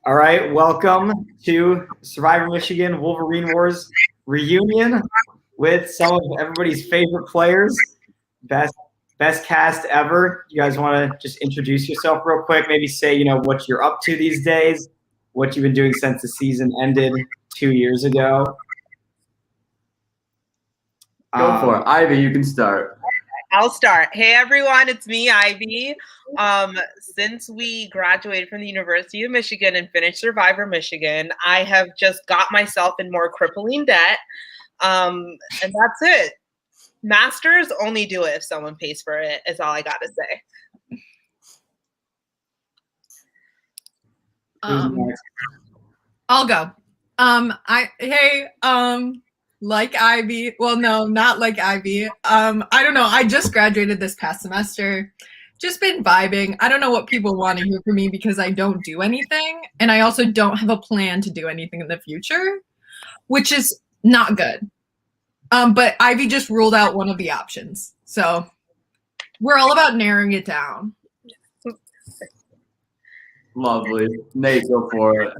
All right, welcome to Survivor Michigan Wolverine Wars reunion with some of everybody's favorite players. Best cast ever. You guys want to just introduce yourself real quick? Maybe say, what you're up to these days, what you've been doing since the season ended 2 years ago. Go for it. Ivy, you can start. I'll start. Hey, everyone. It's me, Ivy. Since we graduated from the University of Michigan and finished Survivor Michigan, I have just got myself in more crippling debt. And that's it. Masters only do it if someone pays for it, is all I got to say. I'll go. Like Ivy. Well, no, not like Ivy. I don't know. I just graduated this past semester. Just been vibing. I don't know what people want to hear from me because I don't do anything. And I also don't have a plan to do anything in the future, which is not good. But Ivy just ruled out one of the options. So we're all about narrowing it down. Lovely. Nate, go for it.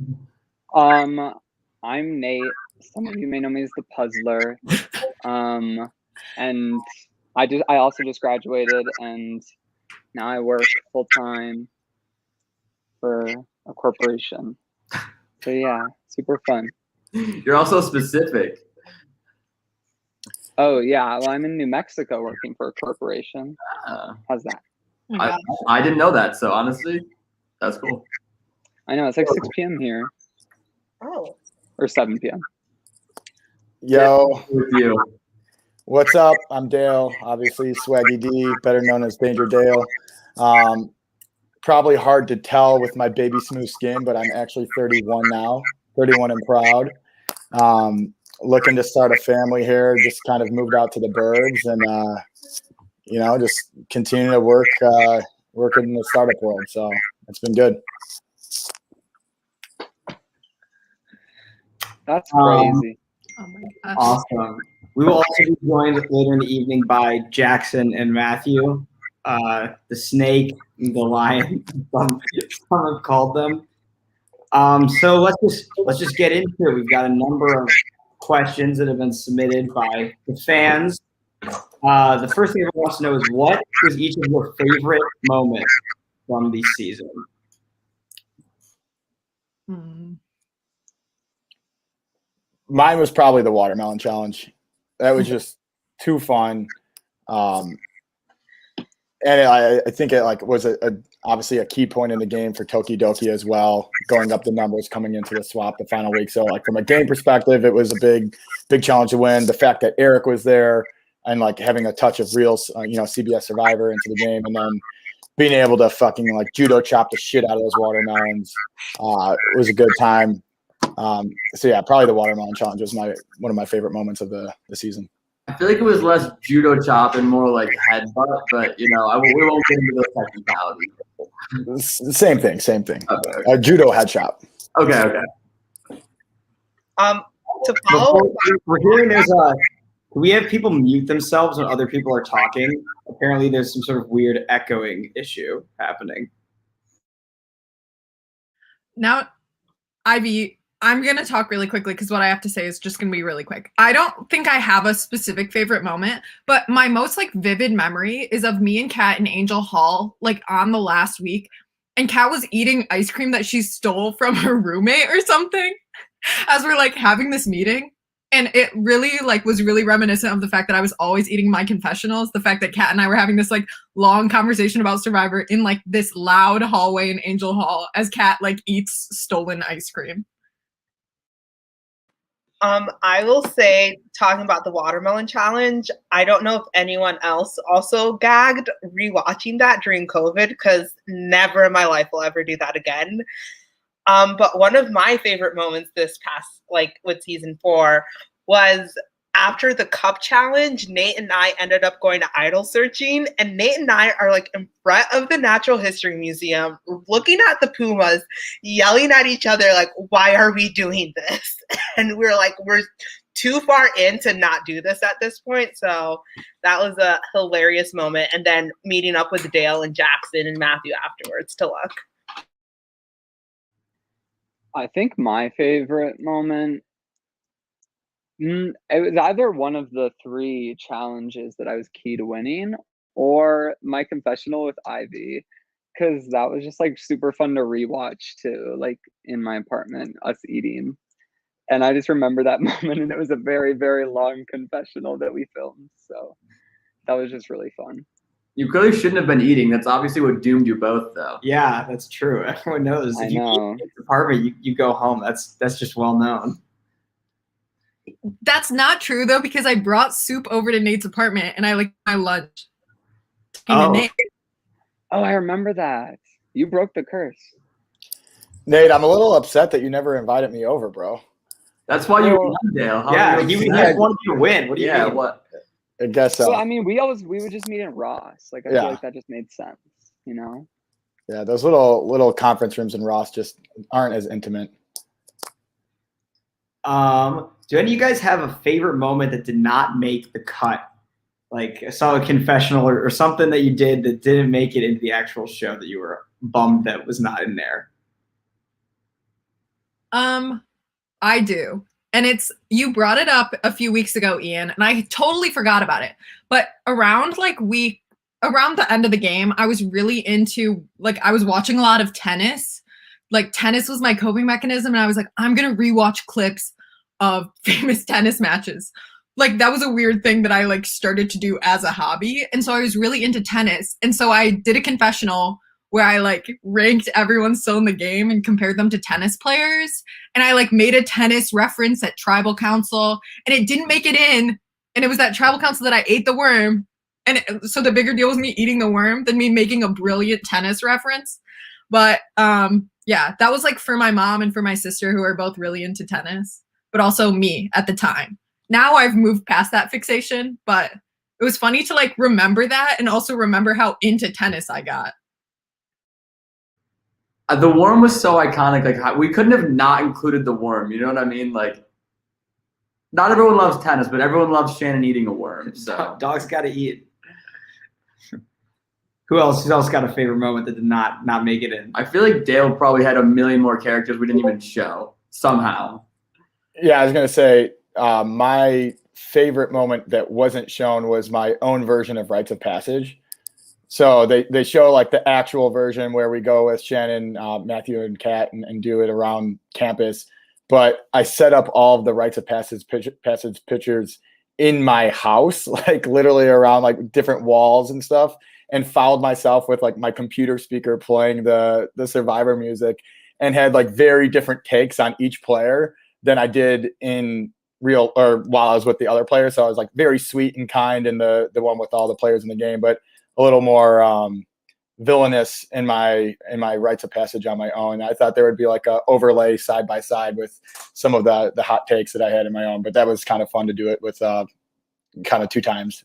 I'm Nate. Some of you may know me as the Puzzler. And I also just graduated, and now I work full time for a corporation. So yeah, super fun. You're also specific. Oh yeah, well I'm in New Mexico working for a corporation. How's that? I didn't know that, so honestly, that's cool. I know, it's like 6 p.m. here. Oh. Or 7 p.m. Yo, With you. what's up? I'm Dale, obviously Swaggy D, better known as Danger Dale. Probably hard to tell with my baby smooth skin, but I'm actually 31 now, 31 and proud. Looking to start a family here, just kind of moved out to the burbs and, just continue to work in the startup world. So it's been good. That's crazy. Oh my gosh. Awesome. We will also be joined later in the evening by Jackson and Matthew, the snake, the lion, some have called them. So let's just get into it. We've got a number of questions that have been submitted by the fans. The first thing everyone wants to know is, what was each of your favorite moments from the season? Mine was probably the watermelon challenge. That was just too fun. And I think it was obviously a key point in the game for Tokidoki as well, going up the numbers coming into the swap the final week. So from a game perspective, it was a big challenge to win. The fact that Eric was there and having a touch of real, CBS Survivor into the game, and then being able to fucking judo chop the shit out of those watermelons was a good time. So yeah, probably the watermelon challenge was one of my favorite moments of the season. I feel like it was less judo chop and more like headbutt, but we won't get into those technicalities. Same thing. Okay. Judo head chop. Okay. To follow, We're hearing can we have people mute themselves when other people are talking? Apparently there's some sort of weird echoing issue happening. Now, Ivy, I'm going to talk really quickly because what I have to say is just going to be really quick. I don't think I have a specific favorite moment, but my most vivid memory is of me and Kat in Angel Hall, on the last week. And Kat was eating ice cream that she stole from her roommate or something as we're having this meeting. And it really was really reminiscent of the fact that I was always eating my confessionals. The fact that Kat and I were having this long conversation about Survivor in this loud hallway in Angel Hall as Kat eats stolen ice cream. I will say, talking about the watermelon challenge, I don't know if anyone else also gagged rewatching that during COVID, because never in my life will I ever do that again. But one of my favorite moments this past, with season 4, was after the cup challenge. Nate and I ended up going to idol searching, and Nate and I are in front of the Natural History Museum, looking at the pumas, yelling at each other, why are we doing this? And we're we're too far in to not do this at this point. So that was a hilarious moment. And then meeting up with Dale and Jackson and Matthew afterwards to look. I think my favorite moment, it was either one of the 3 challenges that I was key to winning, or my confessional with Ivy, because that was just like super fun to rewatch too, like in my apartment, us eating. And I just remember that moment, and it was a very, very long confessional that we filmed. So that was just really fun. You clearly shouldn't have been eating. That's obviously what doomed you both, though. Yeah, that's true. Everyone knows. I If you know. eat in the apartment, you go home. That's just well known. That's not true though, because I brought soup over to Nate's apartment and I like my lunch. Oh. Nate. Oh, I remember that. You broke the curse. Nate, I'm a little upset that you never invited me over, bro. That's why you Well, won, Dale. How Yeah, are you he upset? just wanted you to win. What do you Yeah, mean? what? I guess so. Well, I mean, we would just meet in Ross. Like I Yeah. feel like that just made sense, you know? Yeah, those little conference rooms in Ross just aren't as intimate. Do any of you guys have a favorite moment that did not make the cut? Like I saw a confessional or something that you did that didn't make it into the actual show that you were bummed that was not in there. I do. And you brought it up a few weeks ago, Ian, and I totally forgot about it. But around the end of the game, I was really into, like, I was watching a lot of tennis. Like, tennis was my coping mechanism, and I was like, I'm going to rewatch clips of famous tennis matches. Like, that was a weird thing that I, like, started to do as a hobby. And so I was really into tennis. And so I did a confessional where I, like, ranked everyone still in the game and compared them to tennis players. And I, like, made a tennis reference at Tribal Council, and it didn't make it in. And it was at Tribal Council that I ate the worm. And so the bigger deal was me eating the worm than me making a brilliant tennis reference. But yeah, that was like for my mom and for my sister who are both really into tennis, but also me at the time. Now I've moved past that fixation, but it was funny to like remember that and also remember how into tennis I got. The worm was so iconic. Like we couldn't have not included the worm. You know what I mean? Like, not everyone loves tennis, but everyone loves Shannon eating a worm. So Dogs got to eat. Who else got a favorite moment that did not make it in? I feel like Dale probably had a million more characters we didn't even show somehow. Yeah, I was gonna say my favorite moment that wasn't shown was my own version of Rites of Passage. So they show like the actual version where we go with Shannon, Matthew, and Kat and do it around campus. But I set up all of the Rites of Passage pictures in my house, like literally around like different walls and stuff, and fouled myself with like my computer speaker playing the Survivor music, and had like very different takes on each player than I did in real or while I was with the other players. So I was like very sweet and kind in the one with all the players in the game, but a little more villainous in my Rites of Passage on my own. I thought there would be like a overlay side by side with some of the hot takes that I had in my own, but that was kind of fun to do it with kind of 2 times.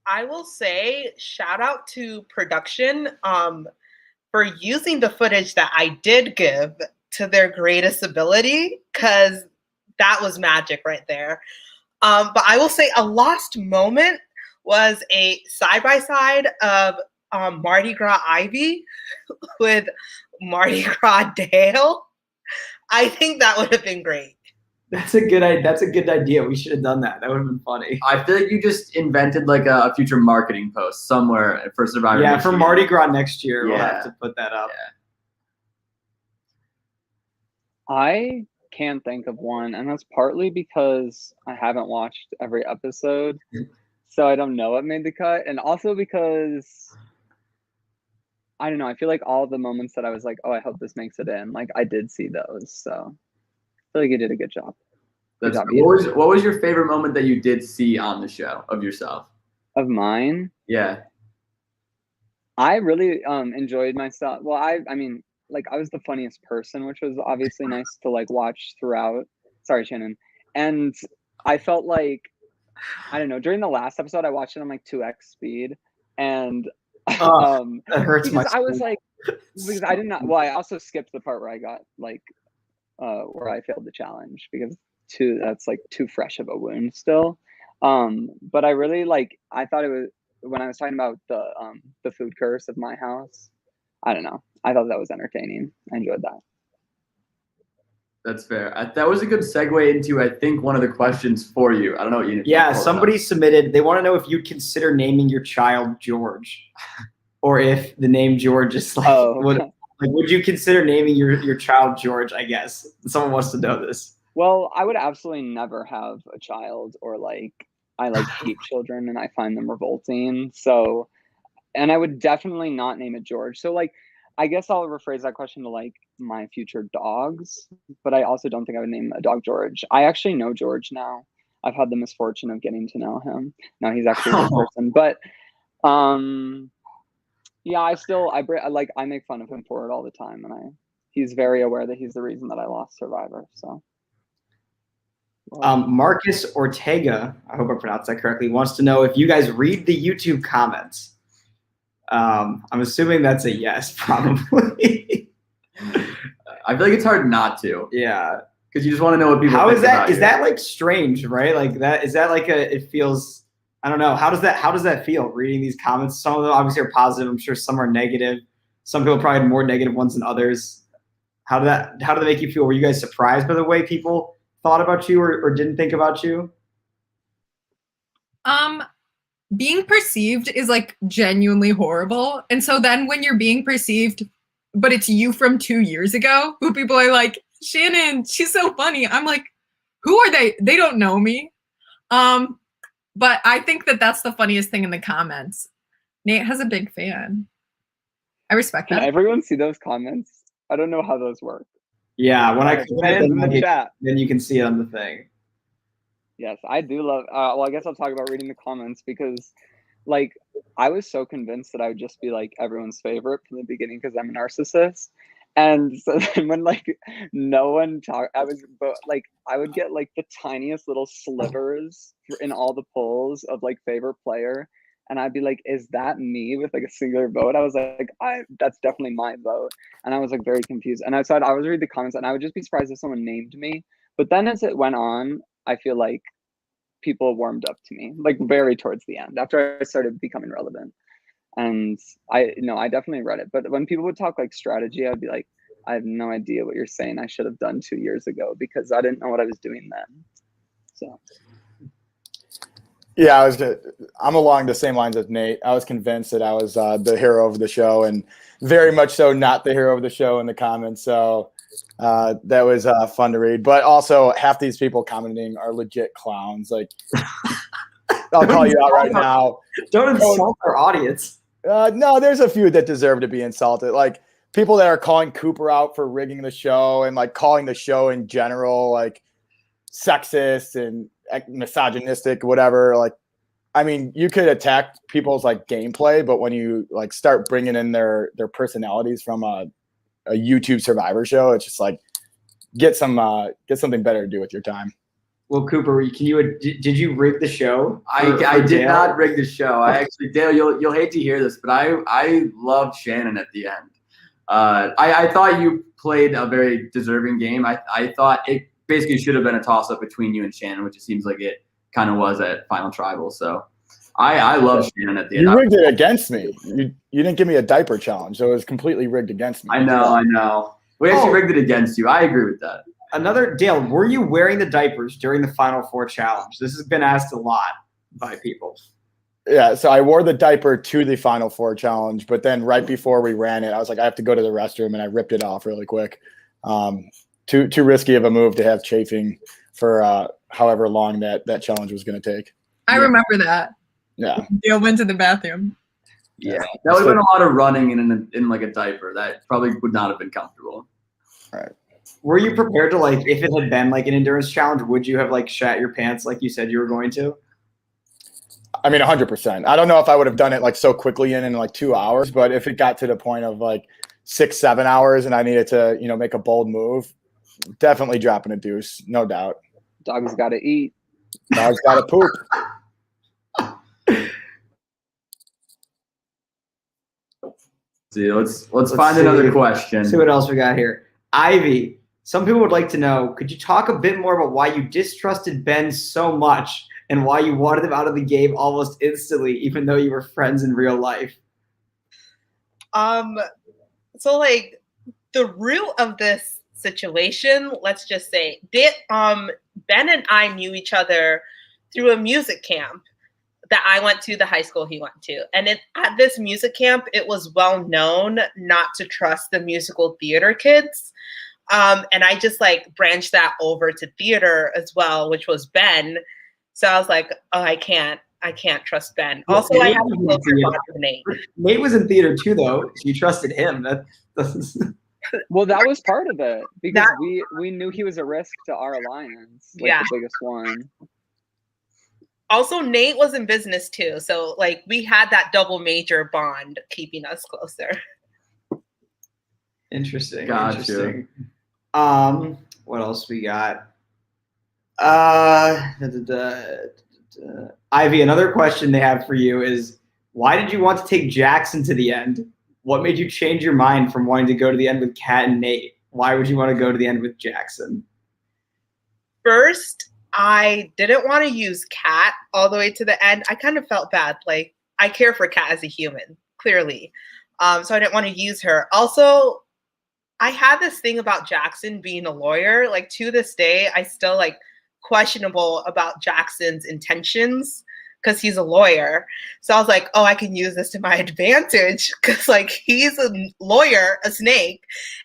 I will say shout out to production for using the footage that I did give to their greatest ability, because that was magic right there. But I will say a lost moment was a side-by-side of Mardi Gras Ivy with Mardi Gras Dale. I think that would have been great. That's a good idea. We should have done that. That would have been funny. I feel like you just invented like a future marketing post somewhere for Survivor. Yeah, for Mardi Gras next year, we'll Yeah. have to put that up. Yeah. I can't think of one, and that's partly because I haven't watched every episode, so I don't know what made the cut, and also because I don't know, I feel like all the moments that I was like, oh, I hope this makes it in, like I did see those, so I feel like you did a good job. That's, what was your favorite moment that you did see on the show of yourself? Of mine? Yeah. I really enjoyed myself. Well, I mean, like I was the funniest person, which was obviously nice to like watch throughout. Sorry, Shannon. And I felt like, I don't know, during the last episode, I watched it on like 2x speed, and that hurts my because I was like, because I did not. Well, I also skipped the part where I got like where I failed the challenge because that's like too fresh of a wound still. But I really like. I thought it was when I was talking about the food curse of my house. I don't know. I thought that was entertaining. I enjoyed that. That's fair. That was a good segue into, I think, one of the questions for you. I don't know what you. Yeah, somebody submitted. They want to know if you'd consider naming your child George, or if the name George is like. Would you consider naming your child George? I guess someone wants to know this. Well, I would absolutely never have a child, or I hate children and I find them revolting. So, and I would definitely not name it George. So I guess I'll rephrase that question to my future dogs, but I also don't think I would name a dog George. I actually know George now. I've had the misfortune of getting to know him. Now he's actually a good person, but yeah, I make fun of him for it all the time, and he's very aware that he's the reason that I lost Survivor. So. Marcus Ortega, I hope I pronounced that correctly, wants to know if you guys read the YouTube comments. I'm assuming that's a yes, probably. I feel like it's hard not to. Yeah, because you just want to know what people. How think is that? About is you. that like strange, right? Like that? Is that like it feels? I don't know. How does that feel? Reading these comments, some of them obviously are positive. I'm sure some are negative. Some people probably had more negative ones than others. How did they make you feel? Were you guys surprised by the way people thought about you or didn't think about you? Being perceived is like genuinely horrible. And so then when you're being perceived, but it's you from 2 years ago, who people are like, Shannon, she's so funny. I'm like, who are they? They don't know me. But I think that's the funniest thing in the comments. Nate has a big fan. I respect that. Can everyone see those comments? I don't know how those work. Yeah, when I comment in the chat, then you can see it on the thing. Yes, I do love. Well, I guess I'll talk about reading the comments because, I was so convinced that I would just be everyone's favorite from the beginning because I'm a narcissist, and so then when no one talked, I would get the tiniest little slivers in all the polls of favorite player, and I'd be like, is that me with a singular vote? I was that's definitely my vote, and I was very confused, and I was reading the comments, and I would just be surprised if someone named me, but then as it went on, I feel like people warmed up to me very towards the end after I started becoming relevant, and I definitely read it. But when people would talk strategy, I'd be like, I have no idea what you're saying. I should have done 2 years ago because I didn't know what I was doing then. So yeah, I'm along the same lines as Nate. I was convinced that I was the hero of the show, and very much so not the hero of the show in the comments. So that was fun to read. But also, half these people commenting are legit clowns. I'll call you out right now. Don't insult our audience. No, there's a few that deserve to be insulted. People that are calling Cooper out for rigging the show and calling the show in general sexist and misogynistic, whatever. I mean, you could attack people's gameplay, but when you start bringing in their personalities from a YouTube Survivor show, it's just get something better to do with your time. Well, Cooper, did you rig the show? I did not rig the show. I actually, Dale, you'll hate to hear this, but I loved Shannon at the end. I thought you played a very deserving game. I thought it basically should have been a toss-up between you and Shannon, which it seems like it kind of was at Final Tribal. So I love Shannon at the end. You rigged it against me. You didn't give me a diaper challenge, so it was completely rigged against me. I know. We actually rigged it against you. I agree with that. Dale, were you wearing the diapers during the Final Four challenge? This has been asked a lot by people. Yeah, so I wore the diaper to the Final Four challenge, but then right before we ran it, I was like, I have to go to the restroom, and I ripped it off really quick. Too risky of a move to have chafing for however long that challenge was going to take. I remember that. Yeah. Dale went to the bathroom. Yeah, that would have been a lot of running in a diaper. That probably would not have been comfortable. All right. Were you prepared to if it had been an endurance challenge, would you have shat your pants like you said you were going to? I mean, 100%. I don't know if I would have done it so quickly in 2 hours, but if it got to the point of 6-7 hours and I needed to, make a bold move, definitely dropping a deuce, no doubt. Dogs got to eat. Dogs got to poop. See, let's find another question. See what else we got here. Ivy, some people would like to know, could you talk a bit more about why you distrusted Ben so much and why you wanted him out of the game almost instantly, even though you were friends in real life? So like the root of this situation, let's just say, Ben and I knew each other through a music camp that I went to, the high school he went to. And at this music camp, it was well known not to trust the musical theater kids. And I just like branched that over to theater as well, which was Ben. So I was like, oh, I can't trust Ben. Also, I have a closer bond with Nate. Nate was in theater too, though. So you trusted him. Well, that was part of it because we knew he was a risk to our alliance, like the biggest one. Also, Nate was in business too, so like we had that double major bond keeping us closer. Interesting. Gotcha. Interesting. What else we got? Ivy, another question they have for you is, why did you want to take Jackson to the end? What made you change your mind from wanting to go to the end with Kat and Nate? Why would you want to go to the end with Jackson? First, I didn't want to use Kat all the way to the end. I kind of felt bad. Like, I care for Kat as a human, clearly. So I didn't want to use her. Also, I had this thing about Jackson being a lawyer. Like, to this day, I still like questionable about Jackson's intentions because he's a lawyer. So I was like, oh, I can use this to my advantage because like he's a lawyer, a snake.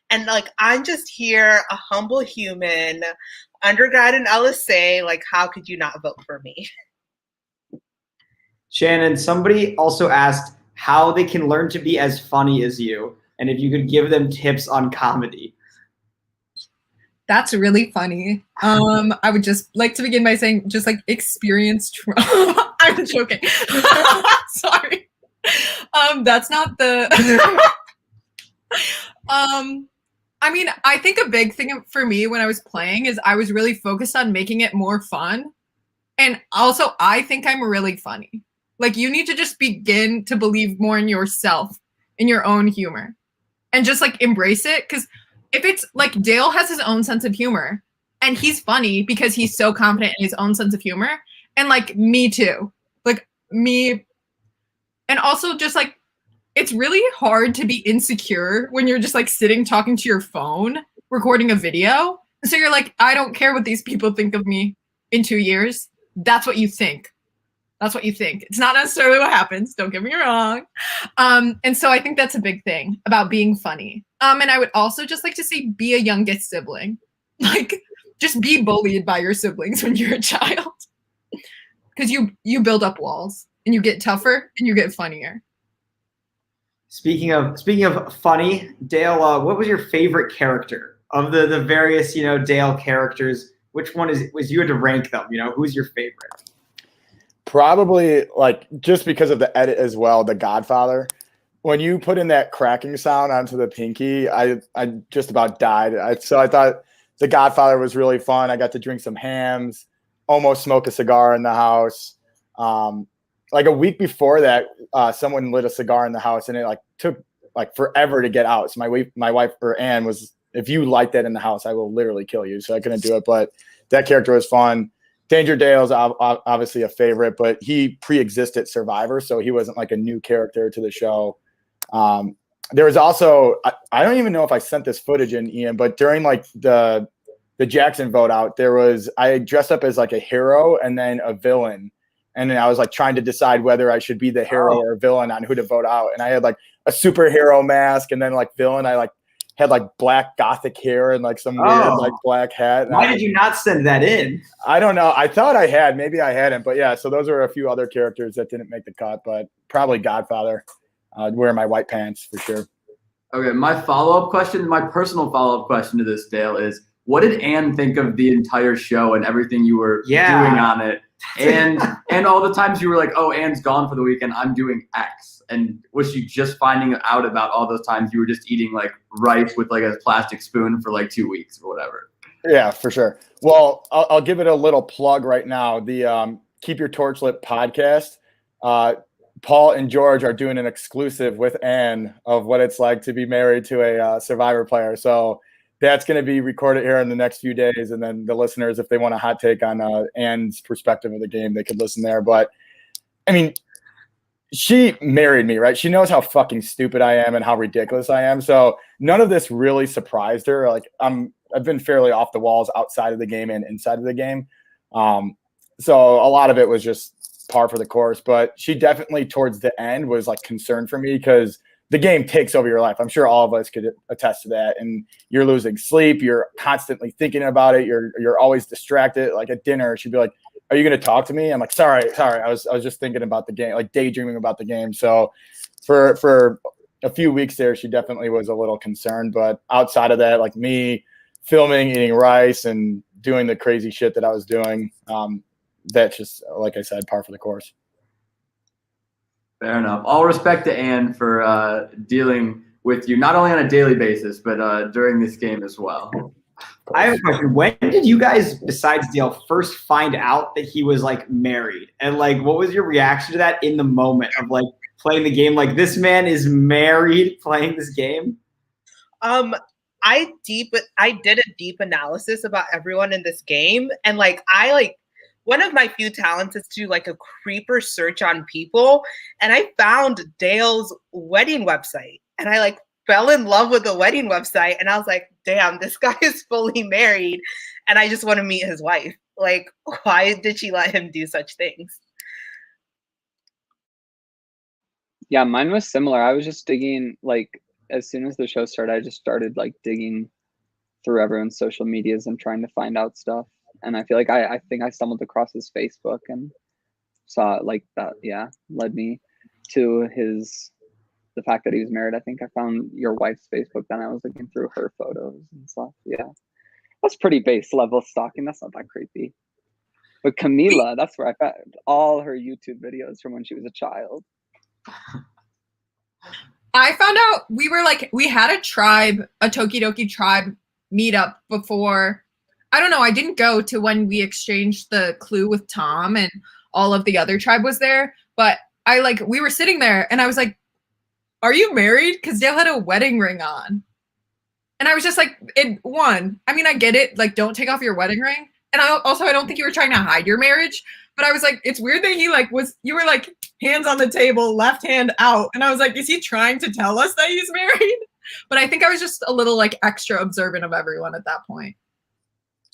And like, I'm just here, a humble human, undergrad in LSA. Like, how could you not vote for me? Shannon, somebody also asked how they can learn to be as funny as you, and if you could give them tips on comedy. That's really funny. I would just like to begin by saying, just like experience trauma. I'm joking. Sorry. That's not the. I mean, I think a big thing for me when I was playing is I was really focused on making it more fun, and also I think I'm really funny. Like, you need to just begin to believe more in yourself, in your own humor, and just like embrace it. Because if it's like Dale has his own sense of humor and he's funny because he's so confident in his own sense of humor, and like me too, like me. And also just like, it's really hard to be insecure when you're just like sitting talking to your phone, recording a video. So you're like, I don't care what these people think of me in 2 years. That's what you think. That's what you think. It's not necessarily what happens. Don't get me wrong. And so I think that's a big thing about being funny. And I would also just like to say, be a youngest sibling. Like, just be bullied by your siblings when you're a child. Because you build up walls and you get tougher and you get funnier. Speaking of funny, Dale, what was your favorite character of the various, Dale characters? Which one was you had to rank them? Who's your favorite? Probably, like, just because of the edit as well, The Godfather. When you put in that cracking sound onto the pinky, I just about died. So I thought The Godfather was really fun. I got to drink some hams, almost smoke a cigar in the house. Like a week before that, someone lit a cigar in the house, and it like took like forever to get out. So my wife or Anne was, if you light that in the house, I will literally kill you. So I couldn't do it. But that character was fun. Danger Dale's obviously a favorite, but he pre-existed Survivor, so he wasn't like a new character to the show. There was also, I don't even know if I sent this footage in, Ian, but during like the Jackson vote out, I dressed up as like a hero and then a villain. And then I was like trying to decide whether I should be the hero or villain on who to vote out. And I had like a superhero mask, and then like villain, I like had like black gothic hair and like some weird like black hat. Why did you not send that in? I don't know. I thought I had, maybe I hadn't, but yeah. So those are a few other characters that didn't make the cut, but probably Godfather. Wearing my white pants for sure. Okay, my personal follow-up question to this, Dale, is what did Anne think of the entire show and everything you were doing on it? And all the times you were like, oh, Anne's gone for the weekend, I'm doing X. And was she just finding out about all those times you were just eating like rice with like a plastic spoon for like 2 weeks or whatever? Yeah, for sure. Well, I'll give it a little plug right now. The Keep Your Torch Lit podcast. Paul and George are doing an exclusive with Anne of what it's like to be married to a Survivor player. So that's going to be recorded here in the next few days. And then the listeners, if they want a hot take on Anne's perspective of the game, they could listen there. But I mean, she married me, right? She knows how fucking stupid I am and how ridiculous I am. So none of this really surprised her. Like I've been fairly off the walls outside of the game and inside of the game. So a lot of it was just par for the course, but she definitely towards the end was like concerned for me because the game takes over your life. I'm sure all of us could attest to that. And you're losing sleep. You're constantly thinking about it. You're always distracted. Like at dinner, she'd be like, "Are you going to talk to me?" I'm like, sorry. I was just thinking about the game, like daydreaming about the game. So for a few weeks there, she definitely was a little concerned. But outside of that, like me filming, eating rice, and doing the crazy shit that I was doing, that's just, like I said, par for the course. Fair enough. All respect to Anne for dealing with you, not only on a daily basis, but during this game as well. I have a question. When did you guys, besides Dale, first find out that he was like married? And like, what was your reaction to that in the moment of like playing the game? Like, this man is married playing this game? I did a deep analysis about everyone in this game, and one of my few talents is to do like a creeper search on people, and I found Dale's wedding website, and I like fell in love with the wedding website, and I was like, damn, this guy is fully married, and I just want to meet his wife. Like, why did she let him do such things? Yeah, mine was similar. I was just digging, like, as soon as the show started, I just started like digging through everyone's social medias and trying to find out stuff. And I feel like I think I stumbled across his Facebook and saw like that. Yeah, led me to the fact that he was married. I think I found your wife's Facebook, then I was looking through her photos and stuff. Yeah, that's pretty base level stalking. That's not that creepy. But Camila, that's where I found all her YouTube videos from when she was a child. I found out we had a Tokidoki tribe meetup before. I don't know. I didn't go to when we exchanged the clue with Tom and all of the other tribe was there. But we were sitting there and I was like, "Are you married?" Because Dale had a wedding ring on. And I was just like, I mean, I get it. Like, don't take off your wedding ring. And I don't think you were trying to hide your marriage. But I was like, it's weird that you were like hands on the table, left hand out. And I was like, is he trying to tell us that he's married? But I think I was just a little like extra observant of everyone at that point.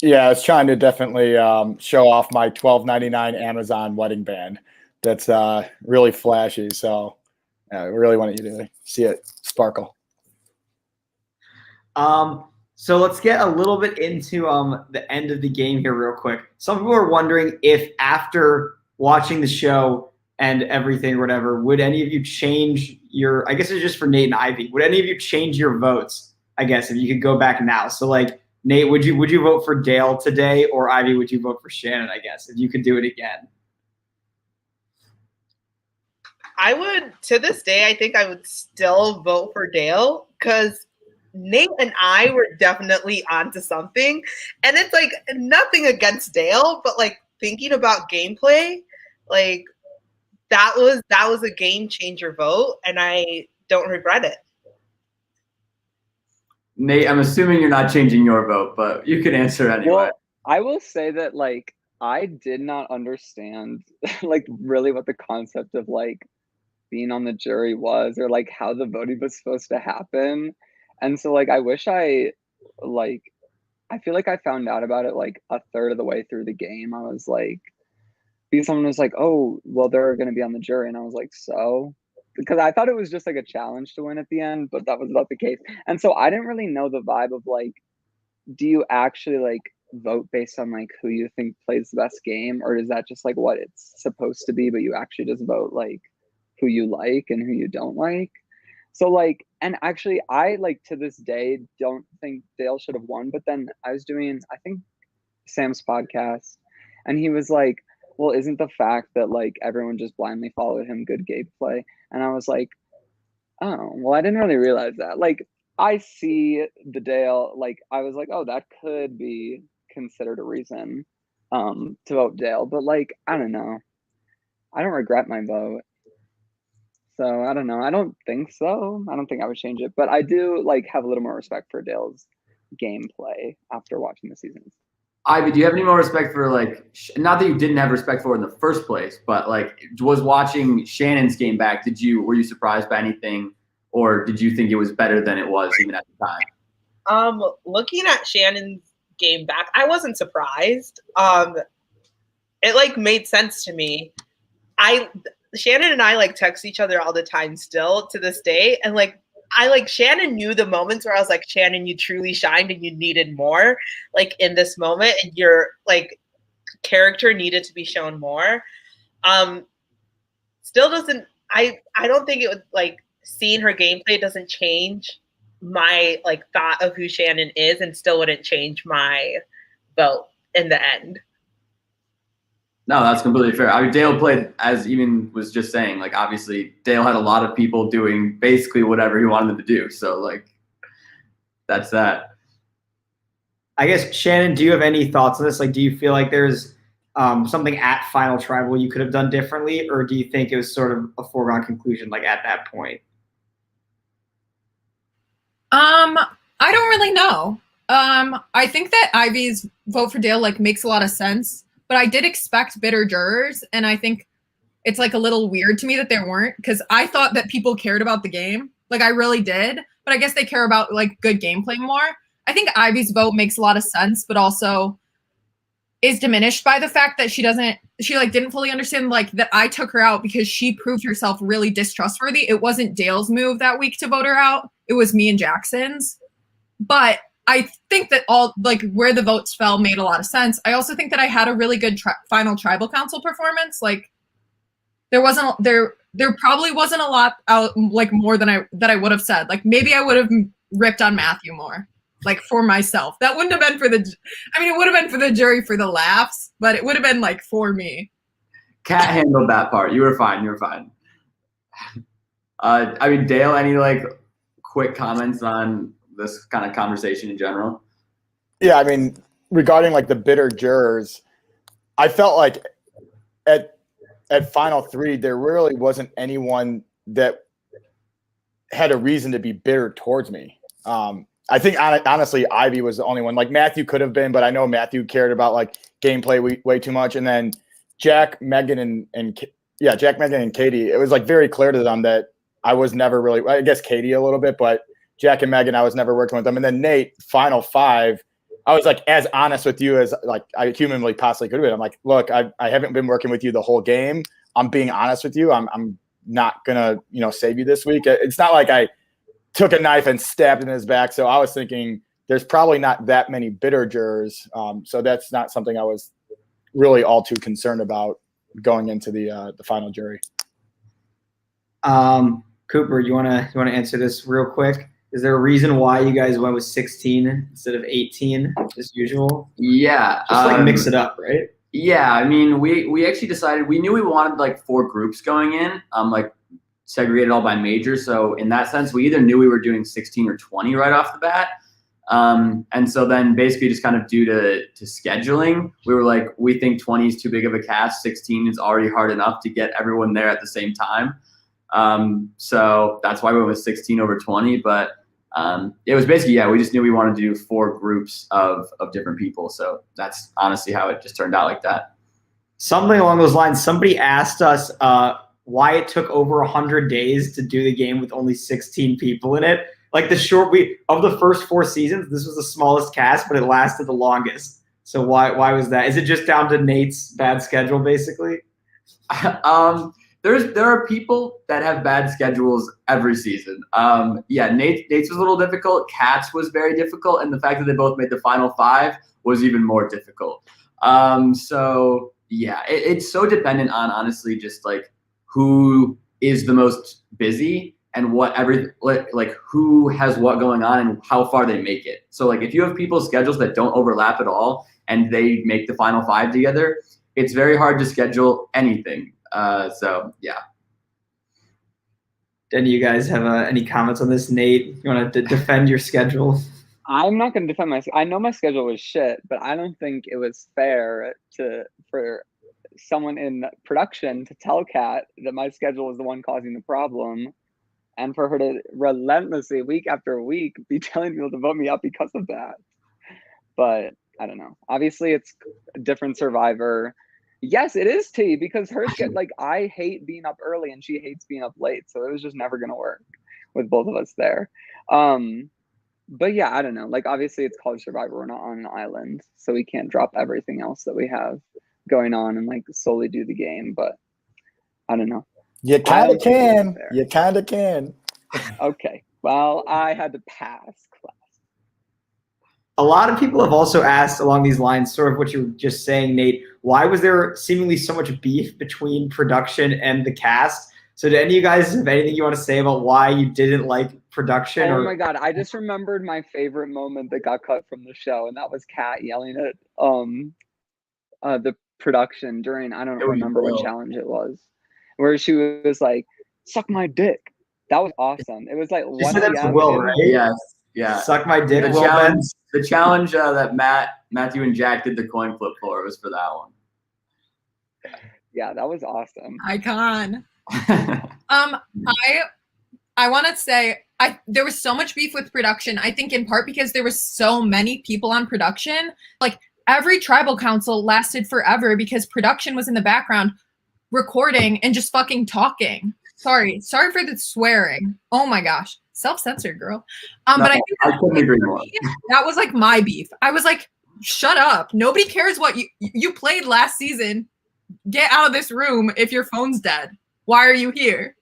Yeah, I was trying to definitely show off my $12.99 Amazon wedding band. That's really flashy. So I really wanted you to see it sparkle. So let's get a little bit into the end of the game here real quick. Some people are wondering if after watching the show and everything or whatever, would any of you change your, I guess it's just for Nate and Ivy, would any of you change your votes, I guess, if you could go back now? So like, Nate, would you vote for Dale today, or Ivy, would you vote for Shannon, I guess, if you could do it again? I would, to this day, I think I would still vote for Dale because Nate and I were definitely onto something. And it's like nothing against Dale, but like thinking about gameplay, like that was a game changer vote, and I don't regret it. Nate, I'm assuming you're not changing your vote, but you can answer anyway. Well, I will say that like I did not understand like really what the concept of like being on the jury was, or like how the voting was supposed to happen. And so like I wish I feel like I found out about it like a third of the way through the game. I was like, because someone was like, "Oh, well, they're going to be on the jury," and I was like, "So?" Because I thought it was just like a challenge to win at the end, but that was not the case. And so I didn't really know the vibe of like, do you actually like vote based on like who you think plays the best game, or is that just like what it's supposed to be, but you actually just vote like who you like and who you don't like? So like, and actually I like to this day don't think Dale should have won, but then I was doing, I think, Sam's podcast, and he was like, well, isn't the fact that like everyone just blindly followed him good gameplay? And I was like, oh, well, I didn't really realize that. Like, I see the Dale, like, I was like, oh, that could be considered a reason to vote Dale. But, like, I don't know. I don't regret my vote. So, I don't know. I don't think so. I don't think I would change it. But I do, like, have a little more respect for Dale's gameplay after watching the seasons. Ivy, do you have any more respect for like, not that you didn't have respect for it in the first place, but like, was watching Shannon's game back? Were you surprised by anything, or did you think it was better than it was even at the time? Looking at Shannon's game back, I wasn't surprised. It like made sense to me. Shannon and I like text each other all the time still to this day, and like Shannon knew the moments where I was like, Shannon, you truly shined and you needed more, like in this moment, and your like character needed to be shown more. Still doesn't. I don't think it would like seeing her gameplay doesn't change my like thought of who Shannon is, and still wouldn't change my vote in the end. No, that's completely fair. I mean, Dale played, as Eamon was just saying, like, obviously Dale had a lot of people doing basically whatever he wanted them to do. So, like, that's that. I guess, Shannon, do you have any thoughts on this? Like, do you feel like there's something at Final Tribal you could have done differently, or do you think it was sort of a foregone conclusion, like, at that point? I don't really know. I think that Ivy's vote for Dale like makes a lot of sense, but I did expect bitter jurors, and I think it's like a little weird to me that there weren't, because I thought that people cared about the game. Like I really did, but I guess they care about like good gameplay more. I think Ivy's vote makes a lot of sense, but also is diminished by the fact that she like didn't fully understand like that I took her out because she proved herself really distrustworthy. It wasn't Dale's move that week to vote her out. It was me and Jackson's. But I think that all like where the votes fell made a lot of sense. I also think that I had a really good final tribal council performance. Like there probably wasn't a lot out like more than I would have said. Like maybe I would have ripped on Matthew more. Like for myself. That wouldn't have been for it would have been for the jury for the laughs, but it would have been like for me. Kat handled that part. You were fine. I mean, Dale, any like quick comments on this kind of conversation in general? Yeah, I mean, regarding like the bitter jurors, I felt like at Final 3, there really wasn't anyone that had a reason to be bitter towards me. I think honestly, Ivy was the only one. Like Matthew could have been, but I know Matthew cared about like gameplay way too much. And then Jack, Megan, and Katie. It was like very clear to them that I was never really. I guess Katie a little bit, but Jack and Megan, I was never working with them. And then Nate, Final 5, I was like as honest with you as like I humanly possibly could have been. I'm like, look, I haven't been working with you the whole game. I'm being honest with you. I'm not gonna save you this week. It's not like I took a knife and stabbed in his back. So I was thinking there's probably not that many bitter jurors. So that's not something I was really all too concerned about going into the final jury. Cooper, you wanna answer this real quick? Is there a reason why you guys went with 16 instead of 18 as usual? Yeah. Just like mix it up, right? Yeah. I mean, we actually decided, we knew we wanted like 4 groups going in. Like segregated all by major. So in that sense, we either knew we were doing 16 or 20 right off the bat. And so then basically just kind of due to scheduling, we were like, we think 20 is too big of a cast. 16 is already hard enough to get everyone there at the same time. So that's why we went with 16 over 20. But it was basically, we just knew we wanted to do 4 groups of different people. So that's honestly how it just turned out like that. Something along those lines. Somebody asked us why it took over 100 days to do the game with only 16 people in it. Like the of the first 4 seasons, this was the smallest cast, but it lasted the longest. So why was that? Is it just down to Nate's bad schedule, basically? There are people that have bad schedules every season. Nate's was a little difficult. Kat's was very difficult, and the fact that they both made the final 5 was even more difficult. It's so dependent on honestly just like who is the most busy and who has what going on and how far they make it. So like if you have people's schedules that don't overlap at all and they make the final 5 together, it's very hard to schedule anything. Do you guys have any comments on this? Nate, you want to defend your schedule? I'm not going to defend I know my schedule was shit, but I don't think it was fair for someone in production to tell Kat that my schedule was the one causing the problem, and for her to relentlessly week after week be telling people to vote me out because of that. But I don't know. Obviously, it's a different Survivor. Yes, it is T, because hers get like, I hate being up early and she hates being up late, so it was just never gonna work with both of us there. But yeah, I don't know. Like, obviously, it's College Survivor. We're not on an island, so we can't drop everything else that we have going on and like solely do the game. But I don't know. You kind of can. You kind of can. Okay. Well, I had to pass class. A lot of people have also asked along these lines, sort of what you were just saying, Nate, why was there seemingly so much beef between production and the cast? So do any of you guys have anything you want to say about why you didn't like production? Oh my God, I just remembered my favorite moment that got cut from the show, and that was Kat yelling at the production during, I don't remember what challenge it was, where she was like, "Suck my dick." That was awesome. It was like You said that to Will, right? Yes. Yeah. Suck my dick. The challenge that Matthew and Jack did the coin flip for was for that one. Yeah, that was awesome. Icon. I want to say there was so much beef with production. I think in part because there was so many people on production. Like, every tribal council lasted forever because production was in the background recording and just fucking talking. Sorry for the swearing. Oh my gosh. Self-censored, girl. But I think I couldn't agree more. That was like my beef. I was like, shut up. Nobody cares what you played last season. Get out of this room if your phone's dead. Why are you here?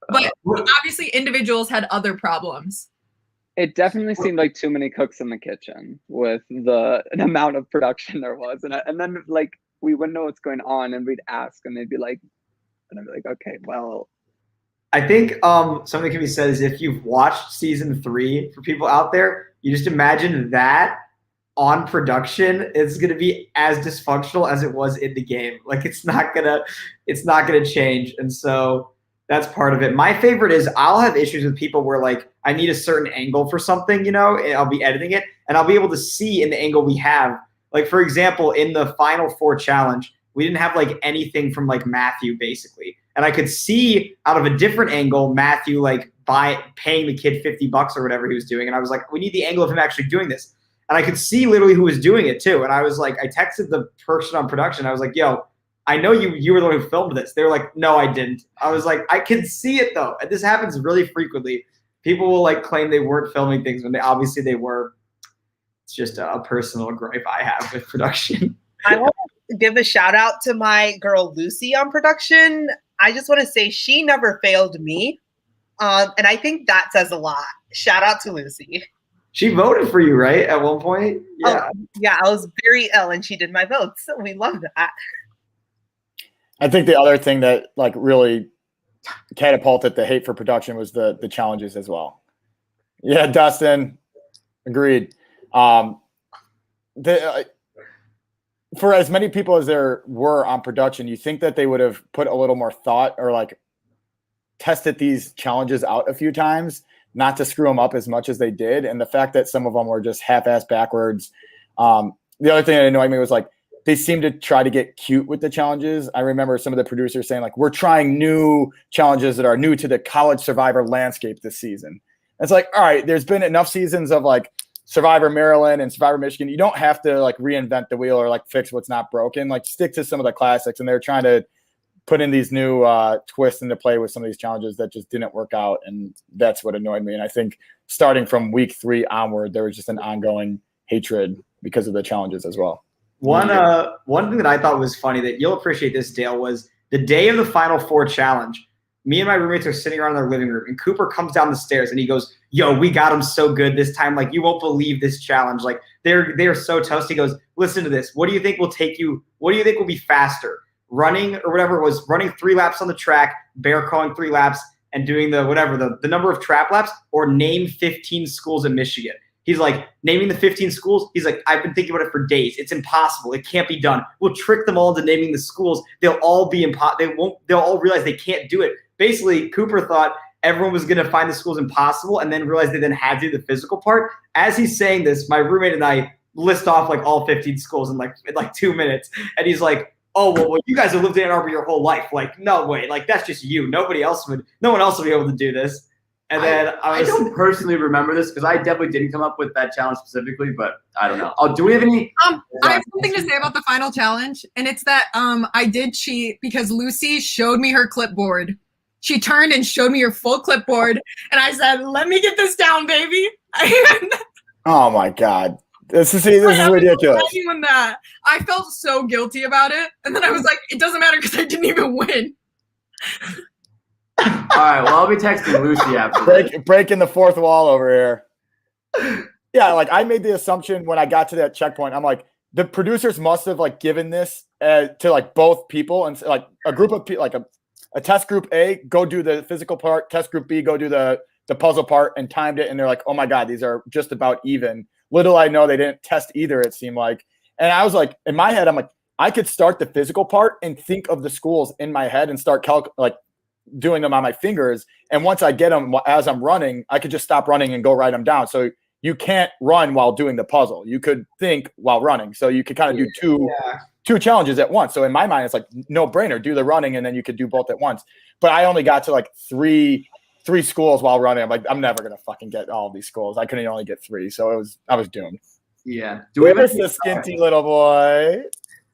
But obviously individuals had other problems. It definitely seemed like too many cooks in the kitchen with the amount of production there was. And then like we wouldn't know what's going on and we'd ask and they'd be like, and I'd be like, okay, well. I think something can be said is if you've watched season 3, for people out there, you just imagine that on production is going to be as dysfunctional as it was in the game. Like, it's not gonna change. And so that's part of it. My favorite is I'll have issues with people where like I need a certain angle for something, and I'll be editing it and I'll be able to see in the angle we have. Like, for example, in the Final 4 challenge, we didn't have like anything from like Matthew basically. And I could see out of a different angle, Matthew like paying the kid $50 or whatever he was doing. And I was like, we need the angle of him actually doing this. And I could see literally who was doing it too. And I was like, I texted the person on production. I was like, yo, I know you were the one who filmed this. They were like, no, I didn't. I was like, I can see it though. And this happens really frequently. People will like claim they weren't filming things when obviously they were. It's just a personal gripe I have with production. I want to give a shout out to my girl Lucy on production. I just want to say she never failed me. And I think that says a lot. Shout out to Lucy. She voted for you, right? At one point? Yeah. Yeah, I was very ill and she did my votes. So we love that. I think the other thing that like really catapulted the hate for production was the challenges as well. Yeah, Dustin, agreed. For as many people as there were on production, you think that they would have put a little more thought or like tested these challenges out a few times, not to screw them up as much as they did. And the fact that some of them were just half-assed backwards. The other thing that annoyed me was like, they seemed to try to get cute with the challenges. I remember some of the producers saying like, we're trying new challenges that are new to the College Survivor landscape this season. It's like, all right, there's been enough seasons of like Survivor Maryland and Survivor Michigan. You don't have to like reinvent the wheel or like fix what's not broken. Like, stick to some of the classics. And they're trying to put in these new twists into play with some of these challenges that just didn't work out. And that's what annoyed me. And I think starting from week 3 onward, there was just an ongoing hatred because of the challenges as well. One thing that I thought was funny that you'll appreciate this, Dale, was the day of the Final 4 challenge. Me and my roommates are sitting around in their living room, and Cooper comes down the stairs and he goes, yo, we got him so good this time. Like, you won't believe this challenge. Like, they're so toast. He goes, listen to this. What do you think will take you? What do you think will be faster? Running or whatever it was, running 3 laps on the track, bear crawling 3 laps, and doing the number of trap laps, or name 15 schools in Michigan. He's like, naming the 15 schools. He's like, I've been thinking about it for days. It's impossible. It can't be done. We'll trick them all into naming the schools. They'll all be they'll all realize they can't do it. Basically, Cooper thought everyone was going to find the schools impossible and then realized they then had to do the physical part. As he's saying this, my roommate and I list off like all 15 schools in like 2 minutes. And he's like, oh, well, you guys have lived in Ann Arbor your whole life. Like, no way. Like, that's just you. No one else will be able to do this. And then I don't personally remember this because I definitely didn't come up with that challenge specifically, but I don't know. Oh, do we have any? I have something to say about the final challenge, and it's that I did cheat because Lucy showed me her clipboard. She turned and showed me her full clipboard, and I said, "Let me get this down, baby." Oh my God. This is ridiculous. That. I felt so guilty about it, and then I was like, "It doesn't matter because I didn't even win." All right, well, I'll be texting Lucy after. Breaking the fourth wall over here. Yeah, like I made the assumption when I got to that checkpoint. I'm like, the producers must have like given this to like both people and like a group of people, like a test group A, go do the physical part. Test group B, go do the puzzle part, and timed it. And they're like, oh my God, these are just about even. Little I know they didn't test either. It seemed like, and I was like, in my head, I'm like, I could start the physical part and think of the schools in my head and start doing them on my fingers. And once I get them as I'm running, I could just stop running and go write them down. So you can't run while doing the puzzle. You could think while running. So you could kind of do two challenges at once. So in my mind, it's like no brainer, do the running and then you could do both at once. But I only got to like three schools while running. I'm like, I'm never going to fucking get all of these schools. I couldn't only get 3. So I was doomed. Yeah. Do we have a skinty little boy?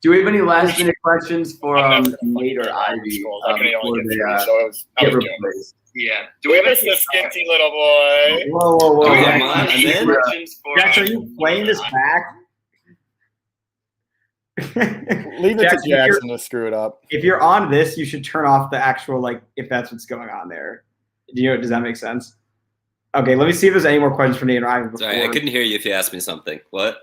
Do we have any last minute questions for Nate or Ivy? I can only get 3, so I was replaced. Yeah. Do we have a skinty little boy? Whoa. Do we Jackson, have any questions for Jackson, are you playing this back? Leave it to Jackson to screw it up. If you're on this, you should turn off the actual, like, if that's what's going on there. Does that make sense? Okay, let me see if there's any more questions for Nate or Ivy before. Sorry, I couldn't hear you if you asked me something. What?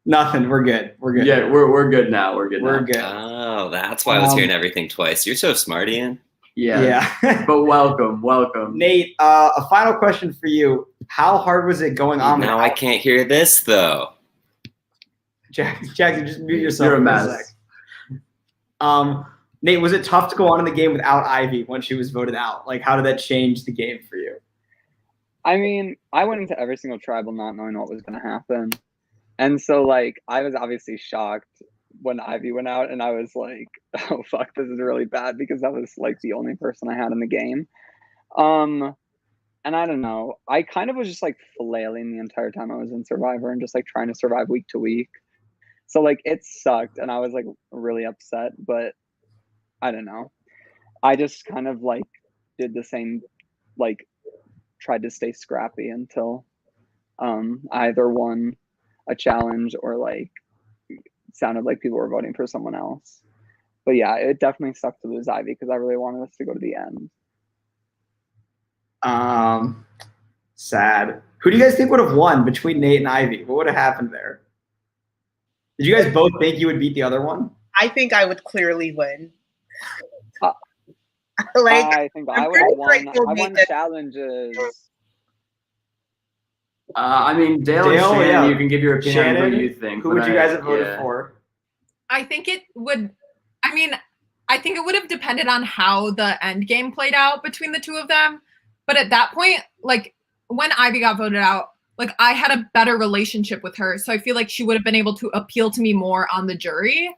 Nothing. We're good. Yeah, we're good now. We're good. Oh, that's why I was hearing everything twice. You're so smart, Ian. Yeah. But welcome. Nate, a final question for you. How hard was it going on? Now I can't hear this though. Jackson, just mute yourself. You're a mess. Nate, was it tough to go on in the game without Ivy when she was voted out? Like, how did that change the game for you? I mean, I went into every single tribal not knowing what was going to happen. And so, like, I was obviously shocked when Ivy went out, and I was like, oh, fuck, this is really bad, because that was, like, the only person I had in the game. And I don't know. I kind of was just, like, flailing the entire time I was in Survivor and just, like, trying to survive week to week. So, like, it sucked, and I was, like, really upset, but I don't know. I just kind of, like, did the same, like, tried to stay scrappy until I either won a challenge or like sounded like people were voting for someone else. But yeah, it definitely sucked to lose Ivy because I really wanted us to go to the end. Sad. Who do you guys think would have won between Nate and Ivy? What would have happened there? Did you guys both think you would beat the other one? I think I would clearly win. I think I would have won. I won challenges. I mean, Dale and Shannon, you can give your opinion on who you think. Who would you guys have voted for? I think it would. I mean, I think it would have depended on how the end game played out between the two of them. But at that point, like when Ivy got voted out, like I had a better relationship with her. So I feel like she would have been able to appeal to me more on the jury,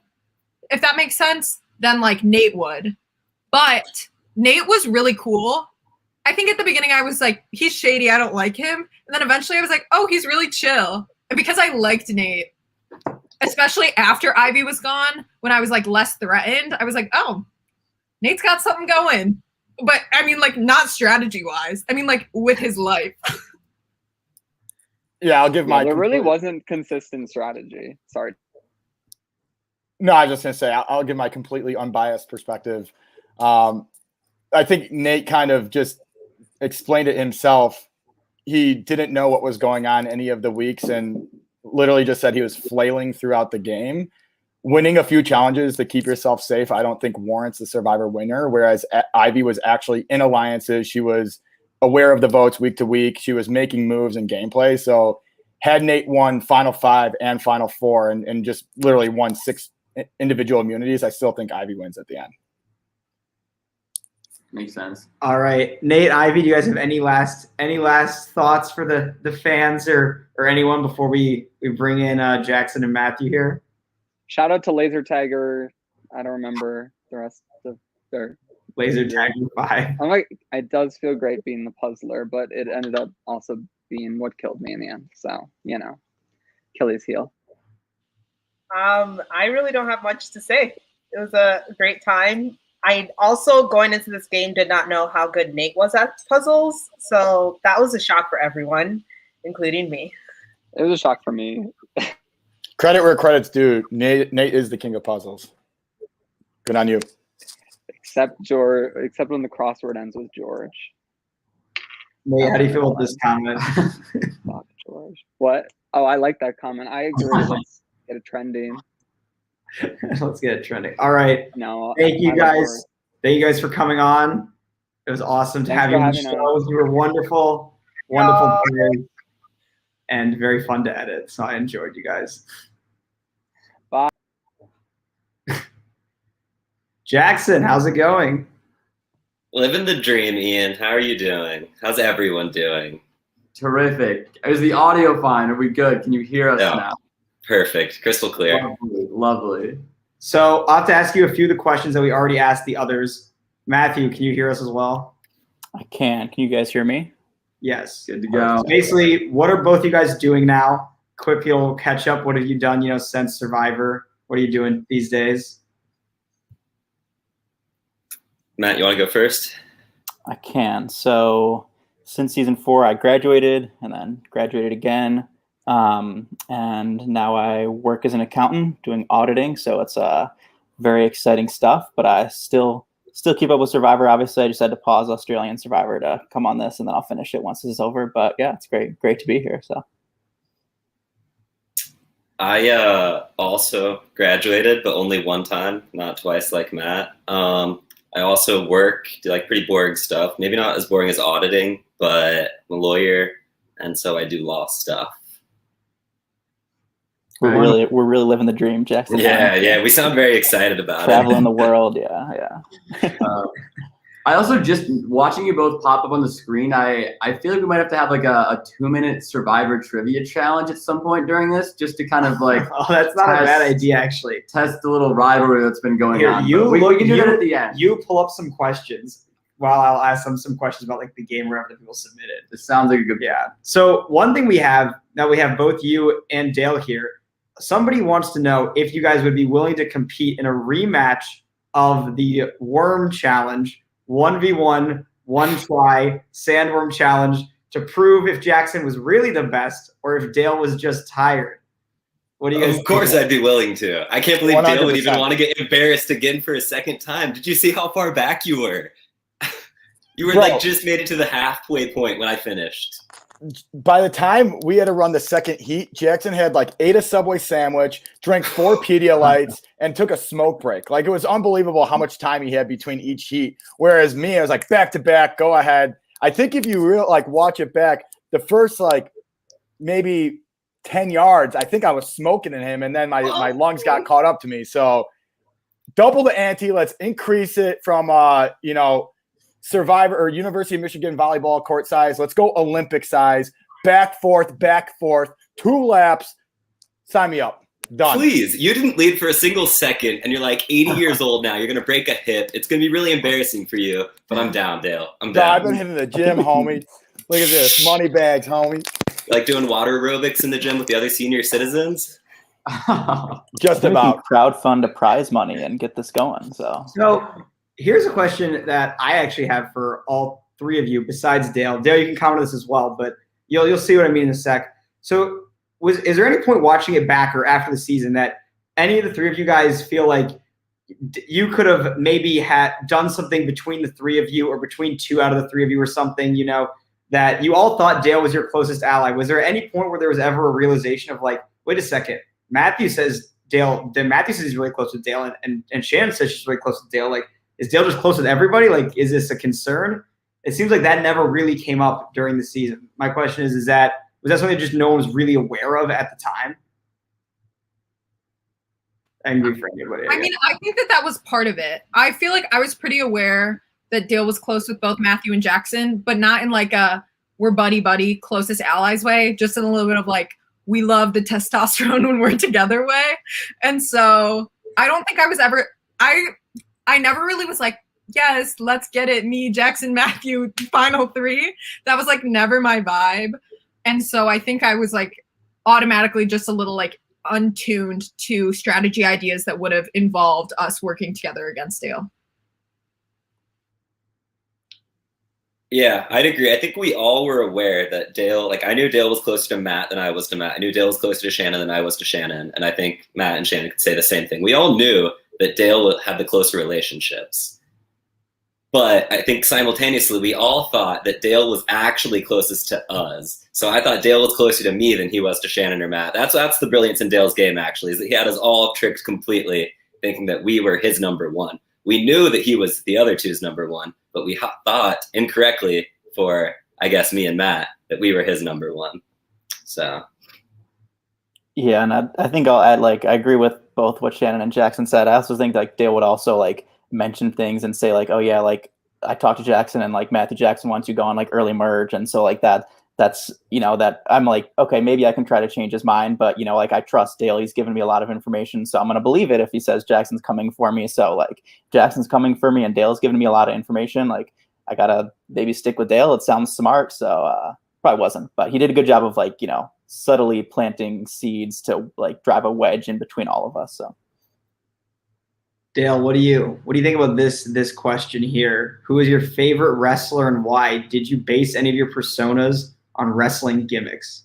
if that makes sense, than like Nate would. But Nate was really cool. I think at the beginning I was like, he's shady, I don't like him. And then eventually I was like, oh, he's really chill. And because I liked Nate, especially after Ivy was gone, when I was like less threatened, I was like, oh, Nate's got something going. But I mean, like not strategy wise. I mean, like with his life. Yeah, I'll give my. There really wasn't consistent strategy. Sorry. No, I was just gonna say I'll give my completely unbiased perspective. I think Nate kind of just explained it himself. He didn't know what was going on any of the weeks and literally just said he was flailing throughout the game. Winning a few challenges to keep yourself safe, I don't think warrants the Survivor winner, whereas Ivy was actually in alliances. She was aware of the votes week to week. She was making moves and gameplay. So had Nate won Final 5 and Final 4 and just literally won 6 individual immunities, I still think Ivy wins at the end. Makes sense. All right, Nate, Ivy, do you guys have any last thoughts for the fans or anyone before we bring in Jackson and Matthew here? Shout out to Laser Tiger. I don't remember the rest of their laser tag you 5. I'm like, it does feel great being the puzzler, but it ended up also being what killed me in the end. So, Achilles heel. I really don't have much to say. It was a great time. I also, going into this game, did not know how good Nate was at puzzles. So that was a shock for everyone, including me. It was a shock for me. Credit where credit's due. Nate is the king of puzzles. Good on you. Except when the crossword ends with George. Nate, how do you feel about this comment? Fuck George. What? Oh, I like that comment. I agree. Let's get it trending. Let's get it trending. All right. No. Thank you guys. Thank you guys for coming on. It was awesome to have you on the show. You were wonderful, wonderful players, and very fun to edit. So I enjoyed you guys. Bye. Jackson, how's it going? Living the dream, Ian. How are you doing? How's everyone doing? Terrific. Is the audio fine? Are we good? Can you hear us now? Perfect. Crystal clear. Lovely. So I'll have to ask you a few of the questions that we already asked the others. Matthew, can you hear us as well? I can. Can you guys hear me? Yes. Good to go. So basically, what are both you guys doing now? Quick little catch up. What have you done, since Survivor? What are you doing these days? Matt, you want to go first? I can. So since season 4, I graduated and then graduated again. And now I work as an accountant doing auditing. So it's very exciting stuff, but I still keep up with Survivor. Obviously, I just had to pause Australian Survivor to come on this, and then I'll finish it once this is over. But yeah, it's great to be here. So I also graduated, but only one time, not twice like Matt. I also do like pretty boring stuff. Maybe not as boring as auditing, but I'm a lawyer, and so I do law stuff. we're really living the dream, Jackson. Yeah. We sound very excited about Traveling the world. Yeah. I also, just watching you both pop up on the screen, I feel like we might have to have like a 2-minute Survivor trivia challenge at some point during this, just to kind of like Oh, that's not a bad idea, actually. test the little rivalry that's been going Here, on. you But we can do that at the end. You pull up some questions while I'll ask them some questions about like the game wherever the people submitted. It sounds like a good. Yeah. So one thing we have both you and Dale here. Somebody wants to know if you guys would be willing to compete in a rematch of the Worm Challenge, 1v1, one try, Sandworm Challenge, to prove if Jackson was really the best or if Dale was just tired. What do you guys Of course think? I'd be willing to. I can't believe Dale would even 100%. want to get embarrassed again for a second time. Did you see how far back you were? You were Bro. like just made it to the halfway point when I finished. By the time we had to run the second heat, Jackson had ate a Subway sandwich, drank 4 Pedialytes, and took a smoke break. It was unbelievable how much time he had between each heat. Whereas me, I was back to back, go ahead. I think if you watch it back, the first maybe 10 yards, I think I was smoking in him, and then my lungs got caught up to me. So double the ante. Let's increase it from Survivor or University of Michigan volleyball court size. Let's go Olympic size. Back, forth, 2 laps. Sign me up. Done. Please, you didn't lead for a single second, and you're 80 years old now. You're going to break a hip. It's going to be really embarrassing for you, but I'm down, Dale. I'm No, I've down. been hitting the gym, homie. Look at this. Money bags, homie. Doing water aerobics in the gym with the other senior citizens? Just about. Crowdfund a prize money and get this going. So here's a question that I actually have for all 3 of you besides Dale. Dale, you can comment on this as well, but you'll see what I mean in a sec. So is there any point watching it back or after the season that any of the 3 of you guys feel like you could have maybe had done something between the 3 of you or between 2 out of the 3 of you or something, that you all thought Dale was your closest ally? Was there any point where there was ever a realization of wait a second, Matthew says he's really close with Dale and Shannon says she's really close with Dale. Is Dale just close with everybody? Is this a concern? It seems like that never really came up during the season. My question was that something just no one was really aware of at the time? I can be for anybody. I mean, I think that was part of it. I feel like I was pretty aware that Dale was close with both Matthew and Jackson, but not in a we're buddy, closest allies way, just in a little bit of we love the testosterone when we're together way. And so I don't think I was ever, I never really was yes, let's get it. Me, Jackson, Matthew, final three. That was like never my vibe. And so I think I was like automatically just a little like untuned to strategy ideas that would have involved us working together against Dale. Yeah, I'd agree. I think we all were aware that Dale, like I knew Dale was closer to Matt than I was to Matt. I knew Dale was closer to Shannon than I was to Shannon. And I think Matt and Shannon could say the same thing. We all knew that Dale had the closer relationships. But I think simultaneously, we all thought that Dale was actually closest to us. So I thought Dale was closer to me than he was to Shannon or Matt. That's the brilliance in Dale's game, actually, is that he had us all tricked completely, thinking that we were his number one. We knew that he was the other two's number one, but we thought incorrectly for, I guess, me and Matt, that we were his number one. So. Yeah, and I think I'll add, like, I agree with both what Shannon and Jackson said. I also think like Dale would also like mention things and say like, oh yeah, like I talked to Jackson and like Matthew Jackson wants you to go on like early merge. And so like that's, you know, that I'm like, okay, maybe I can try to change his mind, but you know, like I trust Dale. He's given me a lot of information, so I'm going to believe it if he says Jackson's coming for me. So like Jackson's coming for me and Dale's given me a lot of information. Like I got to maybe stick with Dale. It sounds smart. So probably wasn't, but he did a good job of like, you know, subtly planting seeds to like drive a wedge in between all of us. So Dale, what do you think about this question here? Who is your favorite wrestler and why? Did you base any of your personas on wrestling gimmicks?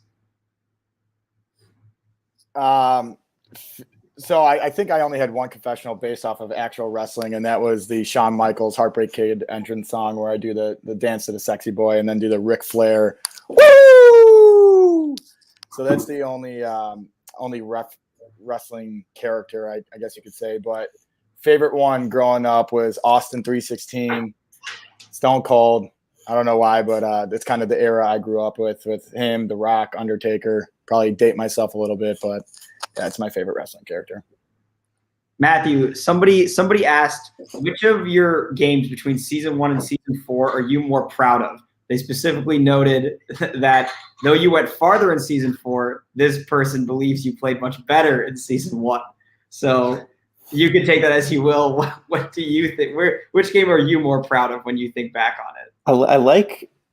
So I think I only had one confessional based off of actual wrestling, and that was the Shawn Michaels Heartbreak Kid entrance song where I do the dance to the sexy boy and then do the Ric Flair. Woo! So that's the only wrestling character, I guess you could say. But favorite one growing up was Austin 316, Stone Cold. I don't know why, but it's kind of the era I grew up with him, The Rock, Undertaker. Probably date myself a little bit, but that's my favorite wrestling character. Matthew, somebody asked, which of your games between season 1 and season 4 are you more proud of? They specifically noted that though you went farther in season 4, this person believes you played much better in season 1. So you can take that as you will. What do you think? Which game are you more proud of when you think back on it?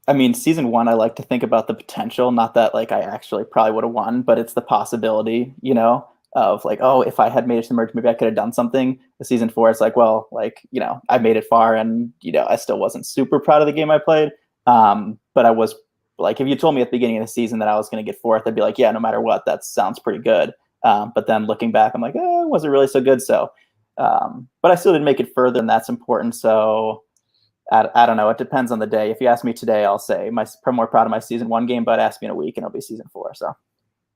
I mean, season 1, I like to think about the potential, not that like I actually probably would have won, but it's the possibility, you know, of like, oh, if I had made it to merge, maybe I could have done something. The season 4, it's like, well, like, you know, I made it far and, you know, I still wasn't super proud of the game I played. But I was like, if you told me at the beginning of the season that I was going to get 4th, I'd be like, yeah, no matter what, that sounds pretty good. But then looking back, I'm like, oh, it wasn't really so good. So, but I still didn't make it further, and that's important. So I don't know. It depends on the day. If you ask me today, I'll say I'm more proud of my season 1 game, but ask me in a week and it'll be season 4. So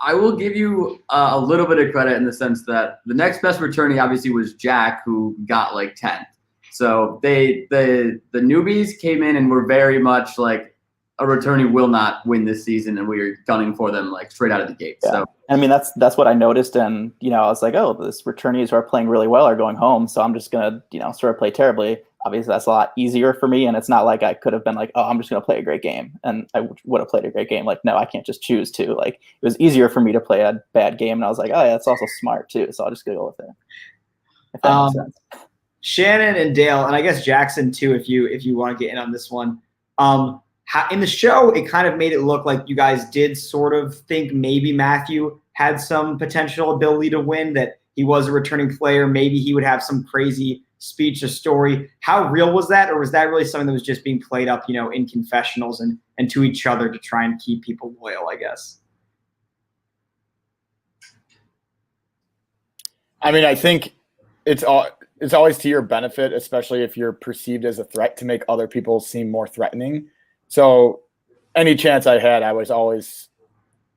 I will give you a little bit of credit in the sense that the next best returnee obviously was Jack, who got like 10th. So the newbies came in and were very much like, a returnee will not win this season, and we were gunning for them like straight out of the gate. Yeah. So I mean, that's what I noticed, and you know, I was like, oh, this returnees who are playing really well are going home, so I'm just gonna, you know, sort of play terribly. Obviously, that's a lot easier for me, and it's not like I could have been like, oh, I'm just gonna play a great game, and I would have played a great game. Like, no, I can't just choose to. Like, it was easier for me to play a bad game, and I was like, oh, yeah, that's also smart too, so I'll just go with it. If that makes sense. Shannon and Dale, and I guess Jackson too, if you want to get in on this one. In the show, it kind of made it look like you guys did sort of think maybe Matthew had some potential ability to win, that he was a returning player. Maybe he would have some crazy speech or story. How real was that? Or was that really something that was just being played up, you know, in confessionals and to each other to try and keep people loyal, I guess? I mean, I think it's always to your benefit, especially if you're perceived as a threat, to make other people seem more threatening. So any chance I had, I was always,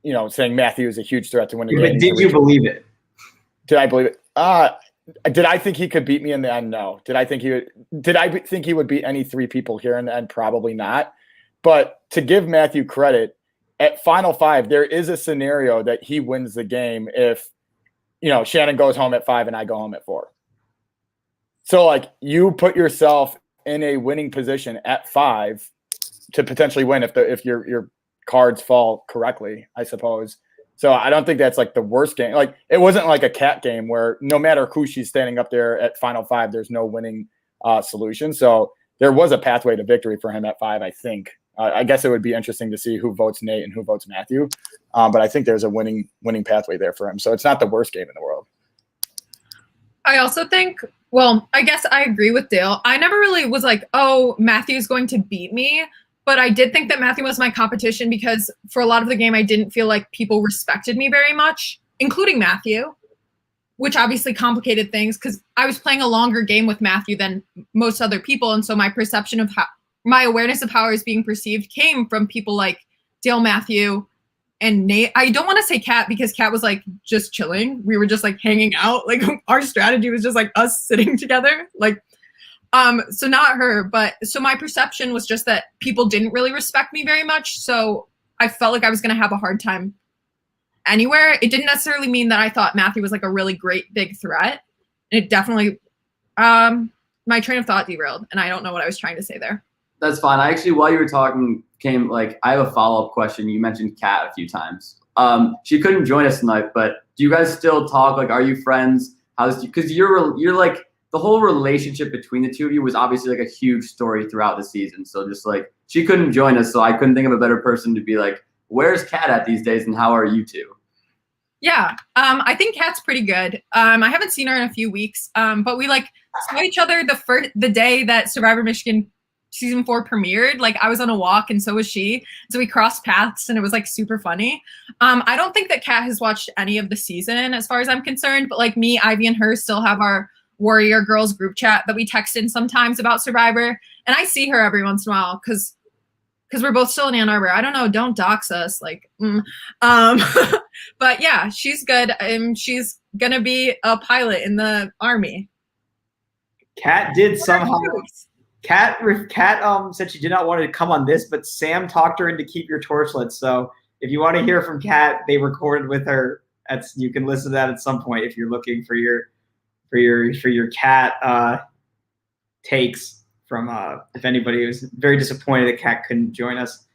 you know, saying Matthew is a huge threat to win the game. But did you believe it? Did I believe it? Did I think he could beat me in the end? No. Did I think he would beat any 3 people here in the end? Probably not. But to give Matthew credit, at Final 5, there is a scenario that he wins the game if, you know, Shannon goes home at 5 and I go home at 4. So like you put yourself in a winning position at 5 to potentially win if your cards fall correctly, I suppose. So I don't think that's like the worst game. Like it wasn't like a cat game where no matter who she's standing up there at Final 5, there's no winning solution. So there was a pathway to victory for him at 5, I think. I guess it would be interesting to see who votes Nate and who votes Matthew. But I think there's a winning pathway there for him. So it's not the worst game in the world. I also think, well, I guess I agree with Dale. I never really was like, oh, Matthew's going to beat me. But I did think that Matthew was my competition because for a lot of the game, I didn't feel like people respected me very much, including Matthew, which obviously complicated things because I was playing a longer game with Matthew than most other people. And so my perception of my awareness of how I was being perceived came from people like Dale, Matthew, and Nate. I don't want to say Kat because Kat was like just chilling. We were just like hanging out. Like our strategy was just like us sitting together. Like, so not her, but so my perception was just that people didn't really respect me very much. So I felt like I was going to have a hard time anywhere. It didn't necessarily mean that I thought Matthew was like a really great big threat. It definitely, my train of thought derailed and I don't know what I was trying to say there. That's fine. I actually, while you were talking, I have a follow-up question. You mentioned Kat a few times. She couldn't join us tonight, but do you guys still talk? Like, are you friends? Because you're like, the whole relationship between the two of you was obviously like a huge story throughout the season. So just like, she couldn't join us. So I couldn't think of a better person to be like, where's Kat at these days and how are you two? Yeah, I think Kat's pretty good. I haven't seen her in a few weeks, but we like saw each other the day that Survivor Michigan season 4 premiered. Like I was on a walk and so was she. So we crossed paths and it was like super funny. I don't think that Kat has watched any of the season as far as I'm concerned, but like me, Ivy, and her still have our Warrior Girls group chat that we text in sometimes about Survivor. And I see her every once in a while because we're both still in Ann Arbor. I don't know, don't dox us. Like, but yeah, she's good. She's gonna be a pilot in the Army. Kat did somehow. Kat said she did not want to come on this, but Sam talked her into keep your torchlit. So if you want to hear from Kat, they recorded with her. You can listen to that at some point if you're looking for your Kat takes from if anybody was very disappointed that Kat couldn't join us.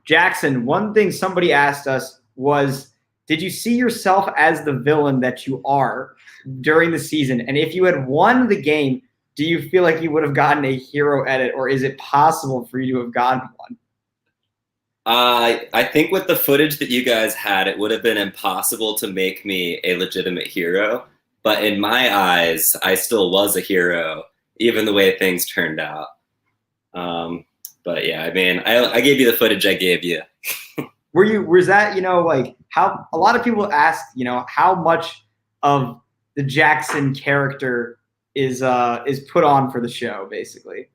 Jackson, one thing somebody asked us was, did you see yourself as the villain that you are during the season? And if you had won the game, do you feel like you would have gotten a hero edit, or is it possible for you to have gotten one? I think with the footage that you guys had, it would have been impossible to make me a legitimate hero. But in my eyes, I still was a hero, even the way things turned out. But yeah, I mean, I gave you the footage I gave you. Was that, like how a lot of people ask, how much of the Jackson character is put on for the show, basically?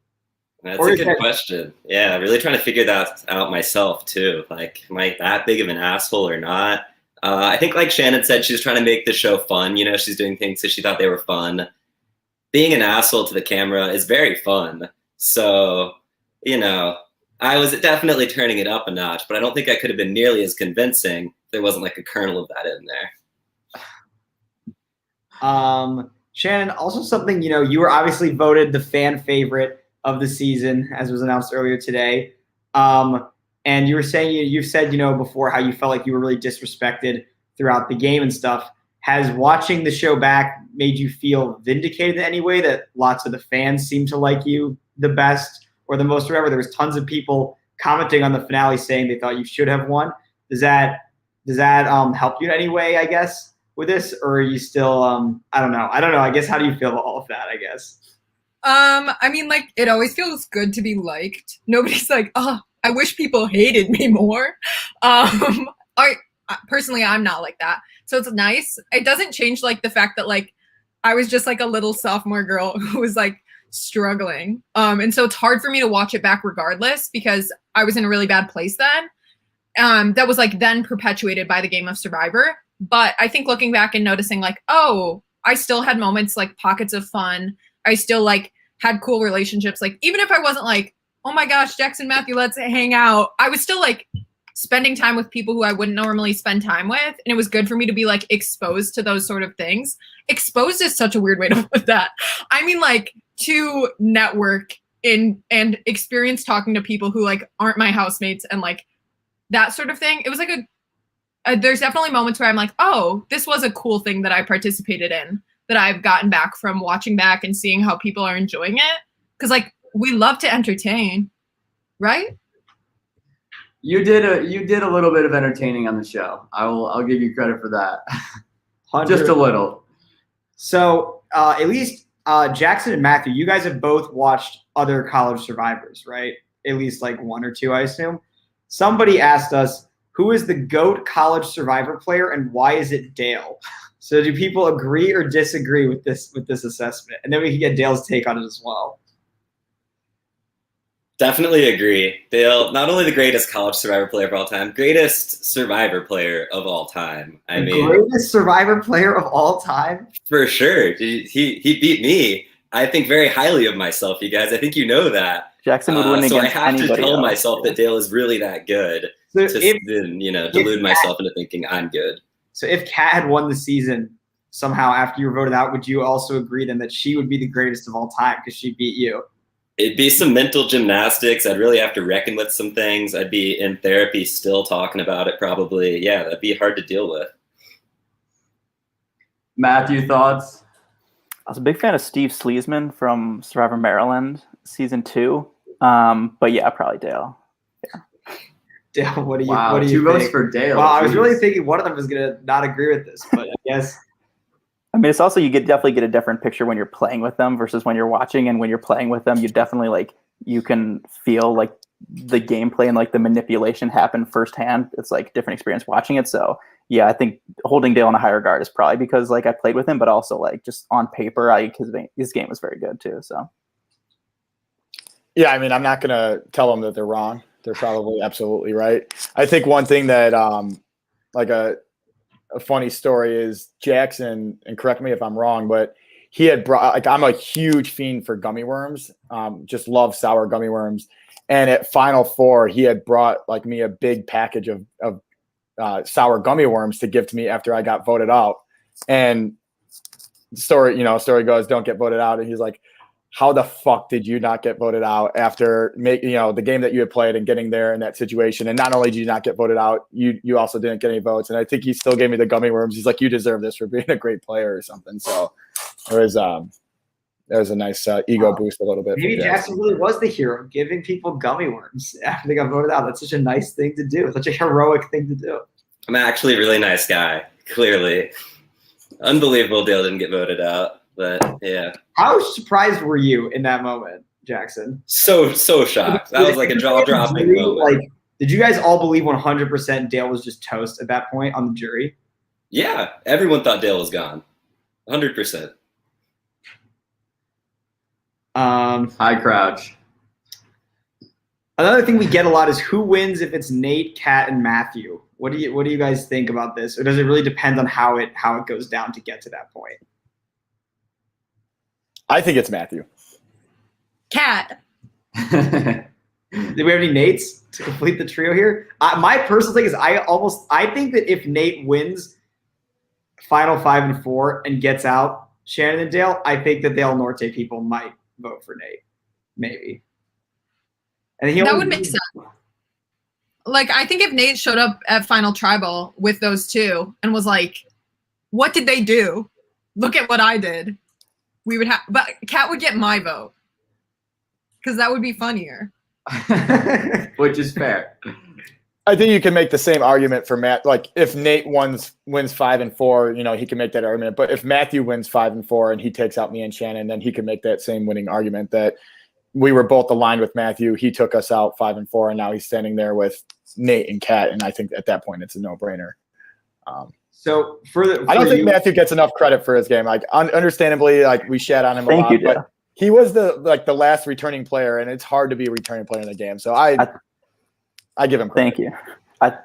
That's a good question. Yeah, really trying to figure that out myself too. Like, am I that big of an asshole or not? I think like Shannon said, she's trying to make the show fun. She's doing things that she thought they were fun. Being an asshole to the camera is very fun. So, I was definitely turning it up a notch, but I don't think I could have been nearly as convincing if there wasn't like a kernel of that in there. Shannon, also something, you were obviously voted the fan favorite of the season, as was announced earlier today. And you were saying, you've said, before how you felt like you were really disrespected throughout the game and stuff. Has watching the show back made you feel vindicated in any way that lots of the fans seem to like you the best or the most? Remember, there was tons of people commenting on the finale saying they thought you should have won. Does that help you in any way, I guess, with this? Or are you still, I don't know. I guess, how do you feel about all of that, I guess? I mean, like, it always feels good to be liked. Nobody's like, oh, I wish people hated me more. Personally, I'm not like that. So it's nice. It doesn't change like the fact that like I was just like a little sophomore girl who was like struggling. And so it's hard for me to watch it back regardless because I was in a really bad place then. That was like then perpetuated by the game of Survivor. But I think looking back and noticing like, oh, I still had moments like pockets of fun. I still like had cool relationships. Like even if I wasn't like, oh my gosh, Jackson, Matthew, let's hang out. I was still like spending time with people who I wouldn't normally spend time with. And it was good for me to be like exposed to those sort of things. Exposed is such a weird way to put that. I mean, like to network in and experience talking to people who like aren't my housemates and like that sort of thing. It was like there's definitely moments where I'm like, oh, this was a cool thing that I participated in. that I've gotten back from watching back and seeing how people are enjoying it. Because like we love to entertain, right? You did a little bit of entertaining on the show. I'll give you credit for that. Just a little. So at least Jackson and Matthew, you guys have both watched other college survivors, right? At least like one or two, I assume. Somebody asked us, who is the GOAT college survivor player and why is it Dale? So do people agree or disagree with this assessment? And then we can get Dale's take on it as well. Definitely agree. Dale, not only the greatest college survivor player of all time, greatest survivor player of all time. I mean, greatest survivor player of all time? For sure. He beat me. I think very highly of myself, you guys. I think you know that. Jackson would win against so I have to anybody tell else. myself that Dale is really that good So to if, then, delude myself into thinking I'm good. so if Kat had won the season somehow after you were voted out, would you also agree then that she would be the greatest of all time because she beat you? It'd be some mental gymnastics. I'd really have to reckon with some things. I'd be in therapy still talking about it probably. Yeah, that'd be hard to deal with. Matthew, thoughts? I was a big fan of Steve Sleesman from Survivor Maryland season 2. But yeah, probably Dale. Yeah. Dale, what do you Wow, what do you 2 votes think? for Dale. Well, I was Jeez. really thinking one of them was gonna not agree with this, but I guess I mean, it's also, you definitely get a different picture when you're playing with them versus when you're watching. And when you're playing with them, you definitely you can feel like the gameplay and like the manipulation happen firsthand. It's like different experience watching it. So yeah, I think holding Dale in a higher guard is probably because I played with him, but also just on paper, his game was very good too. So Yeah, I mean, I'm not gonna tell them that they're wrong. They're probably absolutely right. I think one thing that a funny story is Jackson, and correct me if I'm wrong, but he had brought, I'm a huge fiend for gummy worms. Just love sour gummy worms. And at Final Four, he had brought me a big package of sour gummy worms to give to me after I got voted out. And story goes, don't get voted out. And he's like, how the fuck did you not get voted out after the game that you had played and getting there in that situation? And not only did you not get voted out, you also didn't get any votes. And I think he still gave me the gummy worms. He's like, you deserve this for being a great player or something. So it was a nice ego boost a little bit. maybe Jackson really was the hero, giving people gummy worms after they got voted out. That's such a nice thing to do. Such a heroic thing to do. I'm actually a really nice guy, clearly. Unbelievable Dale didn't get voted out. But yeah. How surprised were you in that moment, Jackson? So shocked. That was like a jaw-dropping moment. Did you guys all believe 100% Dale was just toast at that point on the jury? Yeah, everyone thought Dale was gone. 100%. High crouch. Another thing we get a lot is who wins if it's Nate, Kat, and Matthew. What do you guys think about this? Or does it really depend on how it goes down to get to that point? I think it's Matthew. Cat. Did we have any Nates to complete the trio here? My personal thing is I think that if Nate wins final 5 and 4 and gets out Shannon and Dale, I think that Dale Norte people might vote for Nate. Maybe. And That would make sense. I think if Nate showed up at Final Tribal with those two and was like, what did they do? Look at what I did. We would have, but Kat would get my vote because that would be funnier. Which is fair. I think you can make the same argument for Matt. If Nate wins 5 and 4, he can make that argument. But if Matthew wins 5 and 4 and he takes out me and Shannon, then he can make that same winning argument that we were both aligned with Matthew. He took us out 5 and 4, and now he's standing there with Nate and Kat. And I think at that point it's a no-brainer. So I don't think Matthew gets enough credit for his game. Understandably, we shat on him a lot, but he was the last returning player, and it's hard to be a returning player in the game. So I give him credit. Thank you.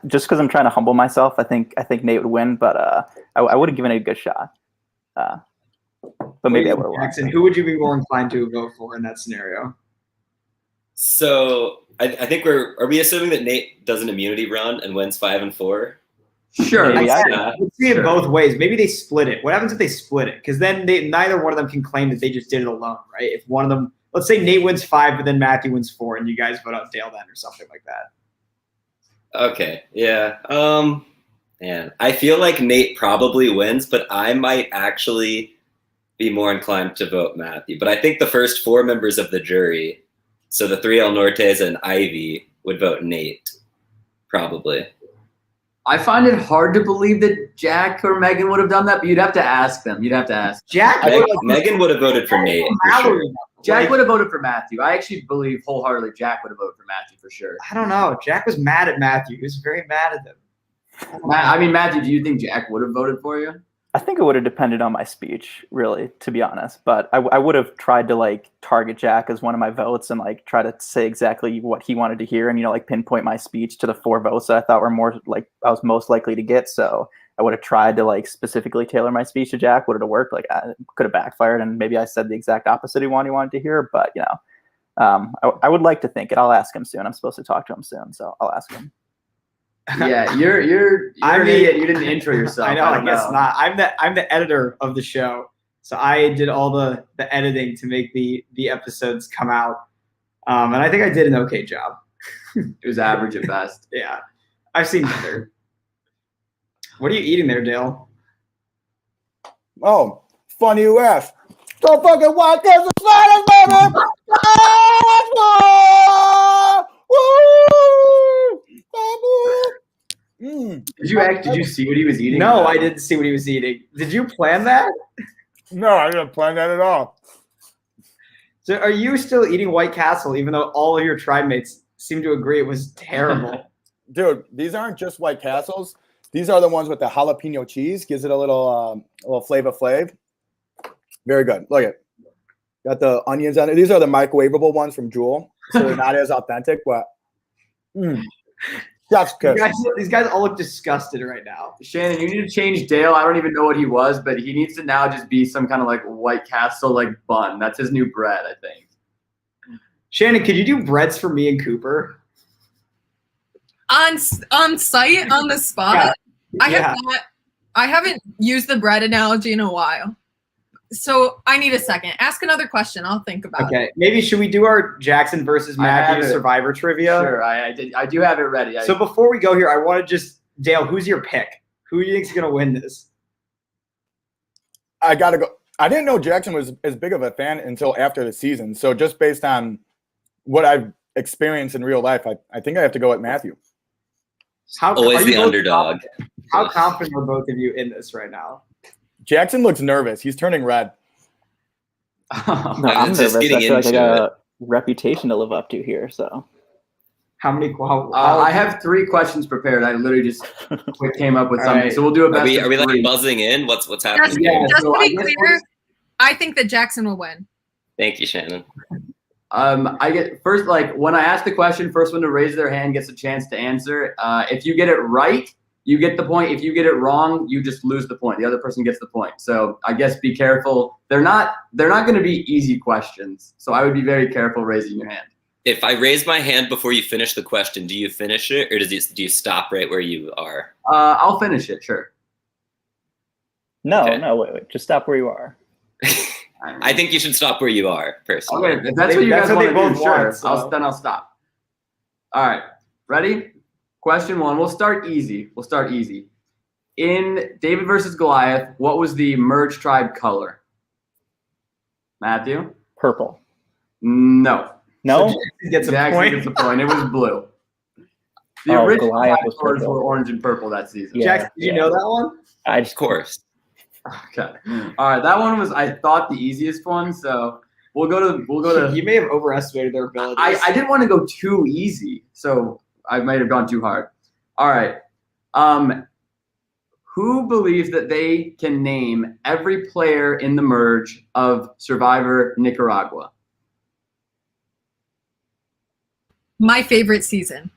Just because I'm trying to humble myself, I think Nate would win, but I would have given it a good shot. But maybe I would have Jackson, who would you be more inclined to vote for in that scenario? So I think are we assuming that Nate does an immunity run and wins 5 and 4? Sure. Let's see it both ways. Maybe they split it. What happens if they split it? Because then neither one of them can claim that they just did it alone, right? If one of them, let's say Nate wins 5, but then Matthew wins 4, and you guys vote out Dale then or something like that. Okay. Yeah. Man, I feel like Nate probably wins, but I might actually be more inclined to vote Matthew. But I think the first 4 members of the jury, so the 3 El Nortes and Ivy, would vote Nate, probably. I find it hard to believe that Jack or Megan would have done that, but you'd have to ask them. You'd have to ask. Jack. Megan would have voted for Nate. For sure. Jack would have voted for Matthew. I actually believe wholeheartedly Jack would have voted for Matthew for sure. I don't know. Jack was mad at Matthew. He was very mad at him. Matthew, do you think Jack would have voted for you? I think it would have depended on my speech, really, to be honest. But I would have tried to like target Jack as one of my votes and like try to say exactly what he wanted to hear and, like pinpoint my speech to the 4 votes that I thought were more like I was most likely to get. So I would have tried to like specifically tailor my speech to Jack. Would it have worked? Like it could have backfired and maybe I said the exact opposite he wanted to hear. But, I would like to think it. I'll ask him soon. I'm supposed to talk to him soon. So I'll ask him. Yeah, you're an idiot. You didn't intro yourself. I know. I guess not. I'm the editor of the show, so I did all the editing to make the episodes come out, and I think I did an okay job. It was average at best. Yeah, I've seen better. What are you eating there, Dale? Oh, funny you ask. Don't fucking watch this, baby. Did you see what he was eating? No, I didn't see what he was eating. Did you plan that? No, I didn't plan that at all. So are you still eating White Castle, even though all of your tribe mates seem to agree it was terrible? Dude, these aren't just White Castles. These are the ones with the jalapeno cheese. Gives it a little flavor flav. Very good. Look at got the onions on it. These are the microwavable ones from Jewel, so they're not as authentic, but that's good. These guys all look disgusted right now. Shannon, you need to change Dale. I don't even know what he was, but he needs to now just be some kind of like White Castle like bun. That's his new bread, I think. Shannon, could you do breads for me and Cooper? On site, on the spot? Yeah. I haven't used the bread analogy in a while. So I need a second. Ask another question. I'll think about it. Okay. Maybe should we do our Jackson versus Matthew Survivor trivia? Sure. I do have it ready. So before we go here, I want to just Dale, who's your pick? Who do you think is going to win this? I got to go. I didn't know Jackson was as big of a fan until after the season. So just based on what I've experienced in real life, I think I have to go with Matthew. Always the underdog. How confident are both of you in this right now? Jackson looks nervous. He's turning red. No, I'm nervous. I feel like I got a reputation to live up to here. So, I have 3 questions prepared. I literally just came up with something. Right. So we'll do a best. Are we like buzzing in? What's happening? Just to be clear, I think that Jackson will win. Thank you, Shannon. I get first, like when I ask the question, first one to raise their hand gets a chance to answer. If you get it right, you get the point. If you get it wrong, you just lose the point. The other person gets the point. So I guess be careful. They're not going to be easy questions. So I would be very careful raising your hand. If I raise my hand before you finish the question, do you finish it or do you stop right where you are? I'll finish it. Sure. No, okay. No, wait. Just stop where you are. I think you should stop where you are, personally. Okay, if that's what you guys want to do, sure. Then I'll stop. All right. Ready? Question 1. We'll start easy. In David versus Goliath, what was the merged tribe color? Matthew? Purple. No. No? So Jackson gets a point. It was blue. The original Goliath was colors were orange and purple that season. Yeah, Jackson, did you know that one? Of course. Okay. All right. That one was, I thought, the easiest one. So we'll go to. You may have overestimated their abilities. I didn't want to go too easy, so I might have gone too hard. All right. Who believes that they can name every player in the merge of Survivor Nicaragua? My favorite season.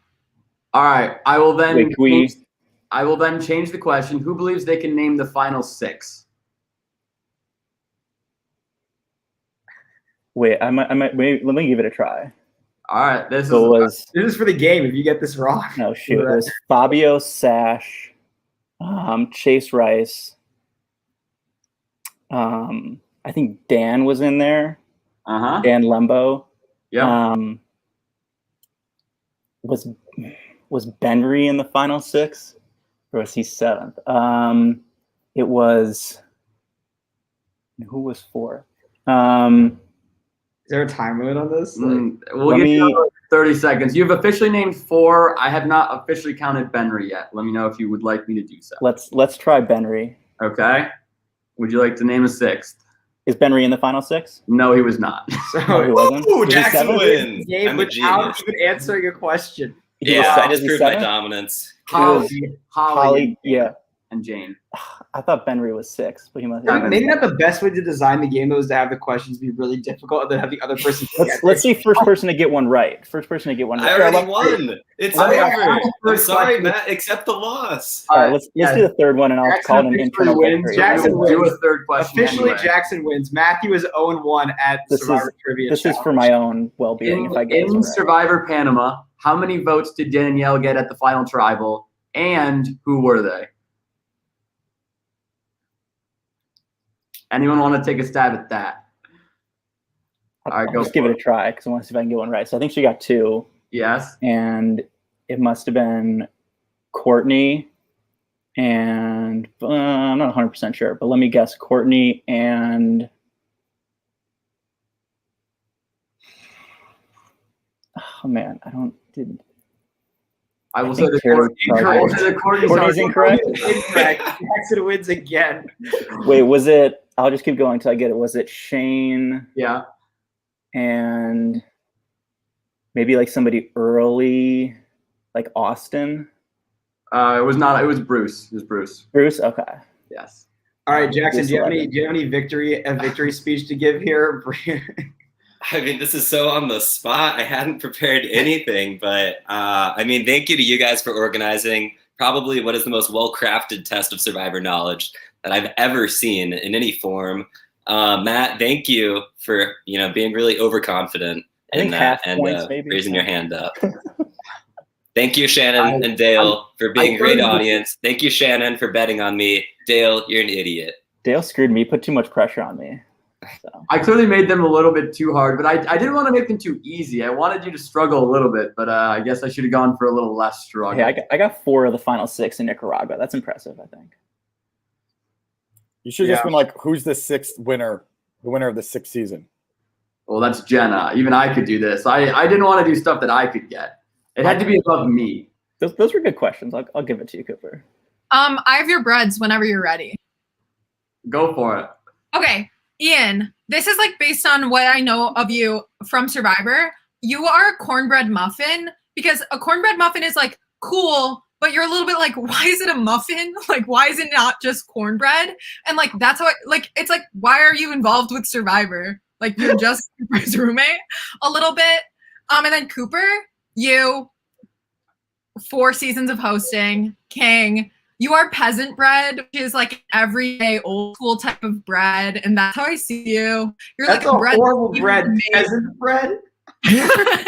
All right. I will then change the question. Who believes they can name the final 6? Wait, I might wait, let me give it a try. All right. This is for the game. If you get this wrong. No, shoot. It was Fabio Sash, Chase Rice. I think Dan was in there. Dan Lembo. Yeah. Was Benry in the final 6? Or was he 7th? It was And who was 4? Is there a time limit on this? We'll Let give me- you 30 seconds. You've officially named 4. I have not officially counted Benry yet. Let me know if you would like me to do so. Let's try Benry. Okay. Would you like to name a 6th? Is Benry in the final 6? No, he was not. So No, he wasn't. Ooh, Was he Jackson 7? wins. game I'm a without genius. even answering a question. He Yeah, was I just he proved my 7? dominance. Holly, Holly, yeah. and Jane. I thought Benry was 6, but he must. Yeah, Maybe not the best way to design the game though is to have the questions be really difficult and then have the other person. Let's see first person to get one right. First person to get one right. I already won. It's I mean, over. I- I'm sorry, Matt. Accept the loss. All right, let's do the third one, and I'll Jackson call it an officially internal wins. victory. Jackson We'll do wins. a third question. Officially, anyway. Jackson wins. Matthew is 0-1 at This Survivor is- Trivia. This is Challenge. for my own well-being. If I get In this right. Survivor Panama, how many votes did Danielle get at the final tribal, and who were they? Anyone want to take a stab at that? All right, I'll go just give for it a try because I want to see if I can get one right. So I think she got 2, Yes. and it must have been Courtney, and I'm not 100% sure, but let me guess: Courtney and oh man, I will I say think the Carrie Courtney. Courtney's incorrect. Incorrect. Jackson wins again. Wait, was it? I'll just keep going until I get it. Was it Shane Yeah. and maybe like somebody early, like Austin? It was not. It was Bruce. It was Bruce. Bruce? Okay. Yes. All right, Jackson. Just Do you have 11. any victory speech to give here? I mean, this is so on the spot. I hadn't prepared anything, but I mean, thank you to you guys for organizing probably what is the most well-crafted test of Survivor knowledge that I've ever seen in any form. Matt, thank you for being really overconfident I think in that half and points, maybe. raising your hand up. Thank you, Shannon and Dale, for being a I great couldn't- audience. Thank you, Shannon, for betting on me. Dale, you're an idiot. Dale screwed me. He put too much pressure on me. So I clearly made them a little bit too hard, but I didn't want to make them too easy. I wanted you to struggle a little bit, but I guess I should have gone for a little less struggle. hey, I got 4 of the final 6 in Nicaragua. That's impressive, I think. You should have just been like, who's the 6th winner? The winner of the 6th season. Well, that's Jenna. Even I could do this. I didn't want to do stuff that I could get. It had to be above me. Those were good questions. I'll give it to you, Cooper. I have your breads whenever you're ready. Go for it. Okay, Ian, this is like based on what I know of you from Survivor. You are a cornbread muffin because a cornbread muffin is like cool, but you're a little bit like, why is it a muffin? Like, why is it not just cornbread? And like, that's how it's like, why are you involved with Survivor? Like, you're just Cooper's roommate a little bit. And then Cooper, you 4 seasons of hosting, king. You are peasant bread, which is like everyday old school type of bread, and that's how I see you. You're That's like a bread horrible that's bread. made- Peasant bread. I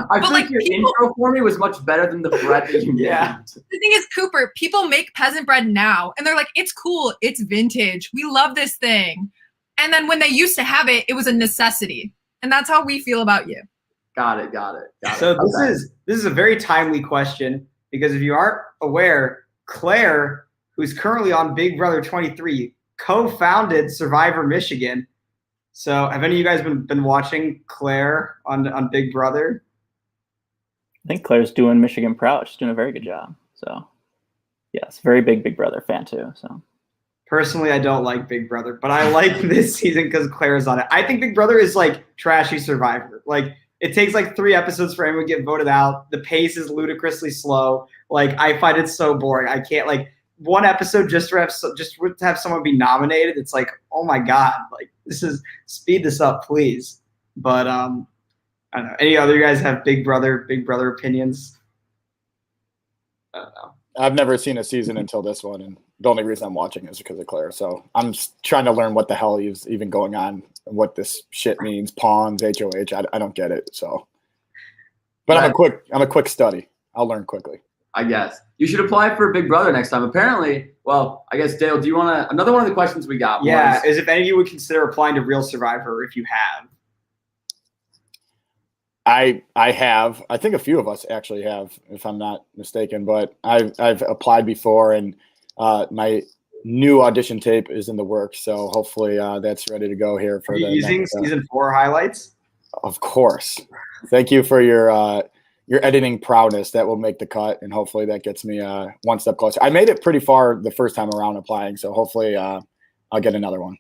But, feel like, your people- intro for me was much better than the bread that you Yeah. named. The thing is, Cooper, people make peasant bread now, and they're like, it's cool, it's vintage, we love this thing. And then when they used to have it, it was a necessity, and that's how we feel about you. Got it. So this Okay. is a very timely question because if you aren't aware, Claire, who's currently on Big Brother 23, co-founded Survivor Michigan. So have any of you guys been watching Claire on Big Brother? I think Claire's doing Michigan proud. She's doing a very good job. So, yes, very Big Brother fan too. So, Personally, I don't like Big Brother, but I like this season because Claire's on it. I think Big Brother is like trashy Survivor. Like it takes like 3 episodes for anyone to get voted out. The pace is ludicrously slow. Like I find it so boring. I can't like one episode just to have someone be nominated. It's like, oh my god, like speed this up, please. But I don't know. Any other guys have Big Brother opinions? I don't know. I've never seen a season until this one, and the only reason I'm watching is because of Claire. So I'm just trying to learn what the hell is even going on, and what this shit means. Pawns, HOH. I don't get it. So, but I'm a quick study. I'll learn quickly. I guess you should apply for Big Brother next time. Apparently, well, I guess Dale, do you want to? Another one of the questions we got. Yeah, was, is if any of you would consider applying to Real Survivor if you have. I have. I think a few of us actually have, if I'm not mistaken. But I've applied before, and my new audition tape is in the works. So hopefully that's ready to go here for Are you the using next, season 4 highlights? Of course. Thank you for your editing prowess. That will make the cut, and hopefully that gets me one step closer. I made it pretty far the first time around applying, so hopefully I'll get another one.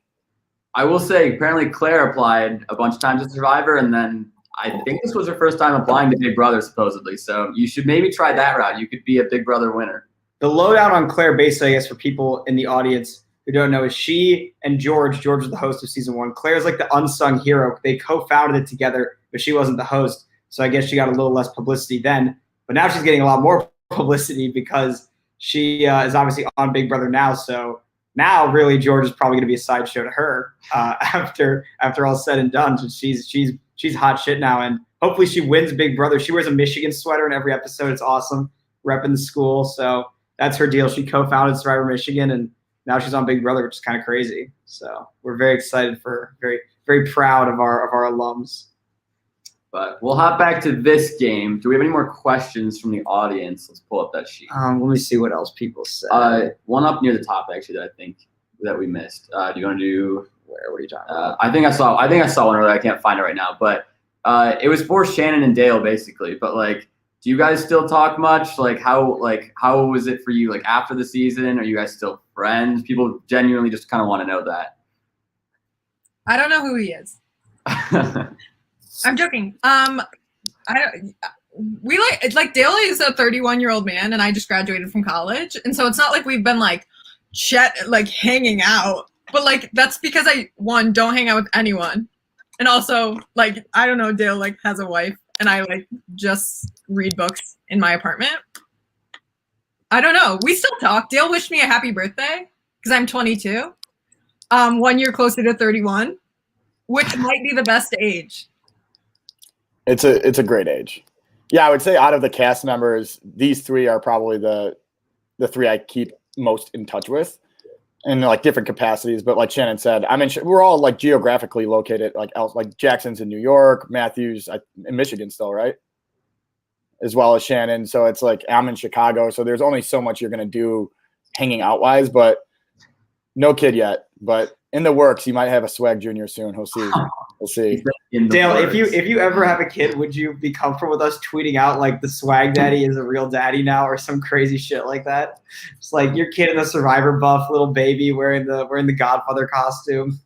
I will say, apparently Claire applied a bunch of times at Survivor, and then I think this was her first time applying to Big Brother, supposedly. So you should maybe try that route. You could be a Big Brother winner. The lowdown on Claire, basically, I guess, for people in the audience who don't know, is she and George was the host of season 1. Claire's like the unsung hero. They co-founded it together, but she wasn't the host. So I guess she got a little less publicity then. But now she's getting a lot more publicity because she is obviously on Big Brother now. So now, really, George is probably going to be a sideshow to her after all's said and done. So she's hot shit now, and hopefully she wins Big Brother. She wears a Michigan sweater in every episode. It's awesome, repping the school. So that's her deal. She co-founded Survivor Michigan, and now she's on Big Brother, which is kind of crazy. So we're very excited for her, very, very proud of our alums. But we'll hop back to this game. Do we have any more questions from the audience? Let's pull up that sheet. Let me see what else people said. One up near the top, actually, that I think that we missed. Do you want to do? What are you talking about? I think I saw one earlier. I can't find it right now, but it was for Shannon and Dale, basically. But like, do you guys still talk much? How was it for you? Like after the season, are you guys still friends? People genuinely just kind of want to know that. I don't know who he is. I'm joking. We like Dale is a 31-year-old man, and I just graduated from college, and so it's not like we've been like hanging out. But like that's because I don't hang out with anyone, and also like I don't know, Dale like has a wife, and I like just read books in my apartment. I don't know. We still talk. Dale wished me a happy birthday because I'm 22, 1 year closer to 31, which might be the best age. It's a great age. Yeah, I would say out of the cast members, these three are probably the three I keep most in touch with in like different capacities. But like Shannon said, we're all like geographically located, like Jackson's in New York, Matthew's in Michigan still, right? As well as Shannon. So it's like I'm in Chicago. So there's only so much you're going to do hanging out wise, but no kid yet. But in the works, you might have a swag junior soon. We'll see. We'll see. Dale, if you ever have a kid, would you be comfortable with us tweeting out like the swag daddy is a real daddy now, or some crazy shit like that? It's like your kid in the Survivor buff, little baby wearing the Godfather costume.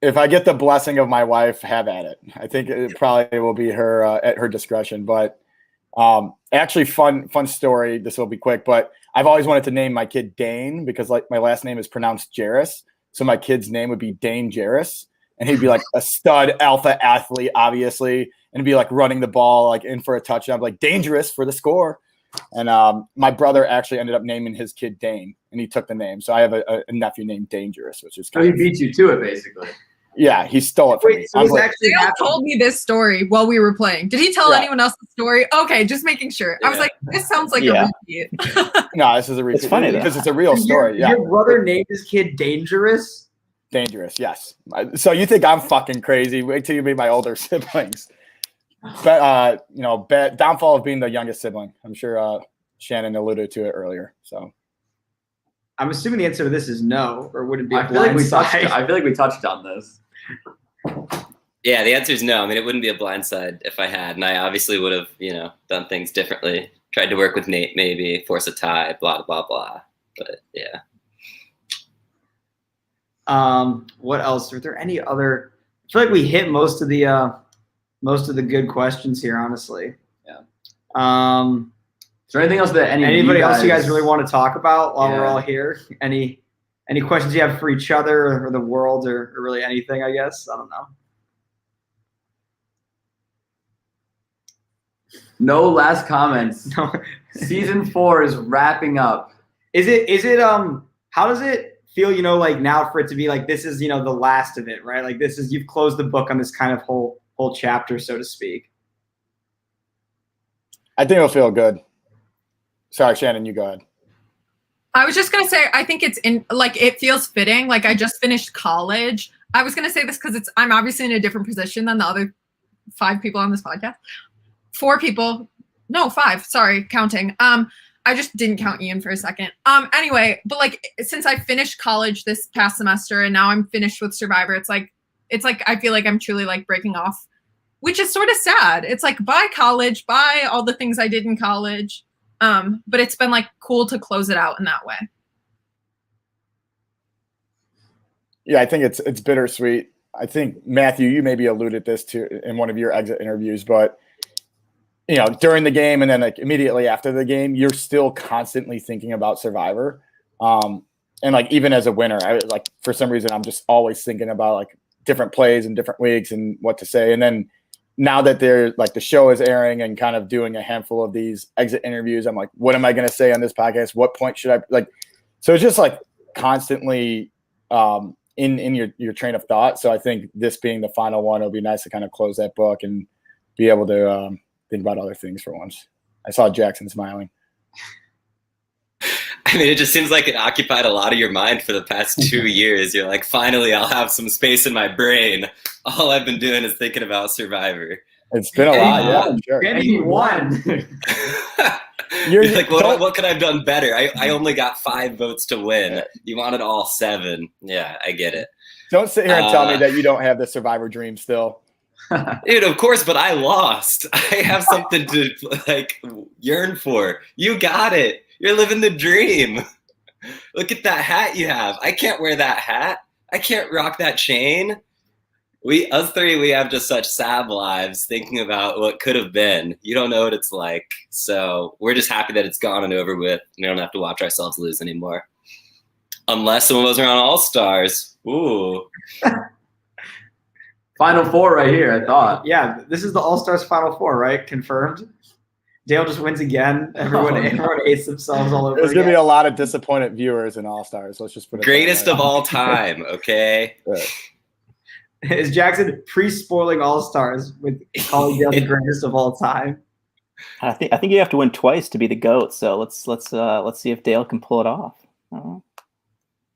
If I get the blessing of my wife, have at it. I think it probably will be her at her discretion. But actually, fun story. This will be quick, but I've always wanted to name my kid Dane because like my last name is pronounced Jarris. So my kid's name would be Dane Jarris, and he'd be like a stud alpha athlete, obviously, and be like running the ball like in for a touchdown, like dangerous for the score. And my brother actually ended up naming his kid Dane, and he took the name. So I have a nephew named Dangerous, which is he beat you to it, basically. Yeah, he stole it from me. So Dale told me this story while we were playing. Did he tell anyone else the story? Okay, just making sure. I was like, this sounds like a repeat. No, this is a repeat. It's funny because it's a real story. Your brother named his kid Dangerous? Dangerous, yes. So you think I'm fucking crazy? Wait till you meet my older siblings. But downfall of being the youngest sibling. I'm sure Shannon alluded to it earlier. So I'm assuming the answer to this is no, or would it be? I feel like we touched on this. Yeah, the answer is no. I mean, it wouldn't be a blindside if I had, and I obviously would have, done things differently. Tried to work with Nate, maybe force a tie, blah blah blah. But yeah. What else? Are there any other? I feel like we hit most of the good questions here, honestly. Yeah. Is there anything else that anybody else you guys really want to talk about while we're all here? Any questions you have for each other or the world or really anything? I guess I don't know. No last comments. No. Season 4 is wrapping up. Is it how does it feel, like now for it to be like this is, the last of it, right? Like this is you've closed the book on this kind of whole chapter, so to speak. I think it'll feel good. Sorry, Shannon, you go ahead. I was just gonna say, I think it feels fitting. Like I just finished college. I was gonna say this because I'm obviously in a different position than the other 5 people on this podcast. 4 people, no, 5. Sorry, counting. I just didn't count Ian for a second. Anyway, but like since I finished college this past semester and now I'm finished with Survivor, it's like I feel like I'm truly like breaking off, which is sort of sad. It's like bye college, bye all the things I did in college. But it's been like cool to close it out in that way. Yeah, I think it's bittersweet. I think Matthew, you maybe alluded this to in one of your exit interviews, but you know, during the game and then like immediately after the game, you're still constantly thinking about Survivor. And like even as a winner, I like for some reason I'm just always thinking about like different plays and different weeks and what to say. And then now that they're like the show is airing and kind of doing a handful of these exit interviews, I'm like, what am I going to say on this podcast? What point should I like? So it's just like constantly in your train of thought. So I think this being the final one, it'll be nice to kind of close that book and be able to think about other things for once. I saw Jackson smiling. I mean, it just seems like it occupied a lot of your mind for the past 2 years. You're like, finally, I'll have some space in my brain. All I've been doing is thinking about Survivor. It's been a lot, yeah, I'm sure. And he won. You're like, what could I have done better? I only got 5 votes to win. You wanted all 7. Yeah, I get it. Don't sit here and tell me that you don't have the Survivor dream still. Dude, of course, but I lost. I have something to like yearn for. You got it. You're living the dream. Look at that hat you have. I can't wear that hat. I can't rock that chain. Us three, we have just such sad lives thinking about what could have been. You don't know what it's like. So we're just happy that it's gone and over with. We don't have to watch ourselves lose anymore. Unless someone was around All-Stars. Ooh. Final 4 right here, I thought. Yeah, this is the All-Stars Final 4, right? Confirmed. Dale just wins again. Everyone hates themselves all over. There's going to be a lot of disappointed viewers in All-Stars. Let's just put it greatest of all time, okay? Is Jackson pre-spoiling All-Stars with calling Dale the greatest of all time? I think you have to win twice to be the GOAT. So let's see if Dale can pull it off.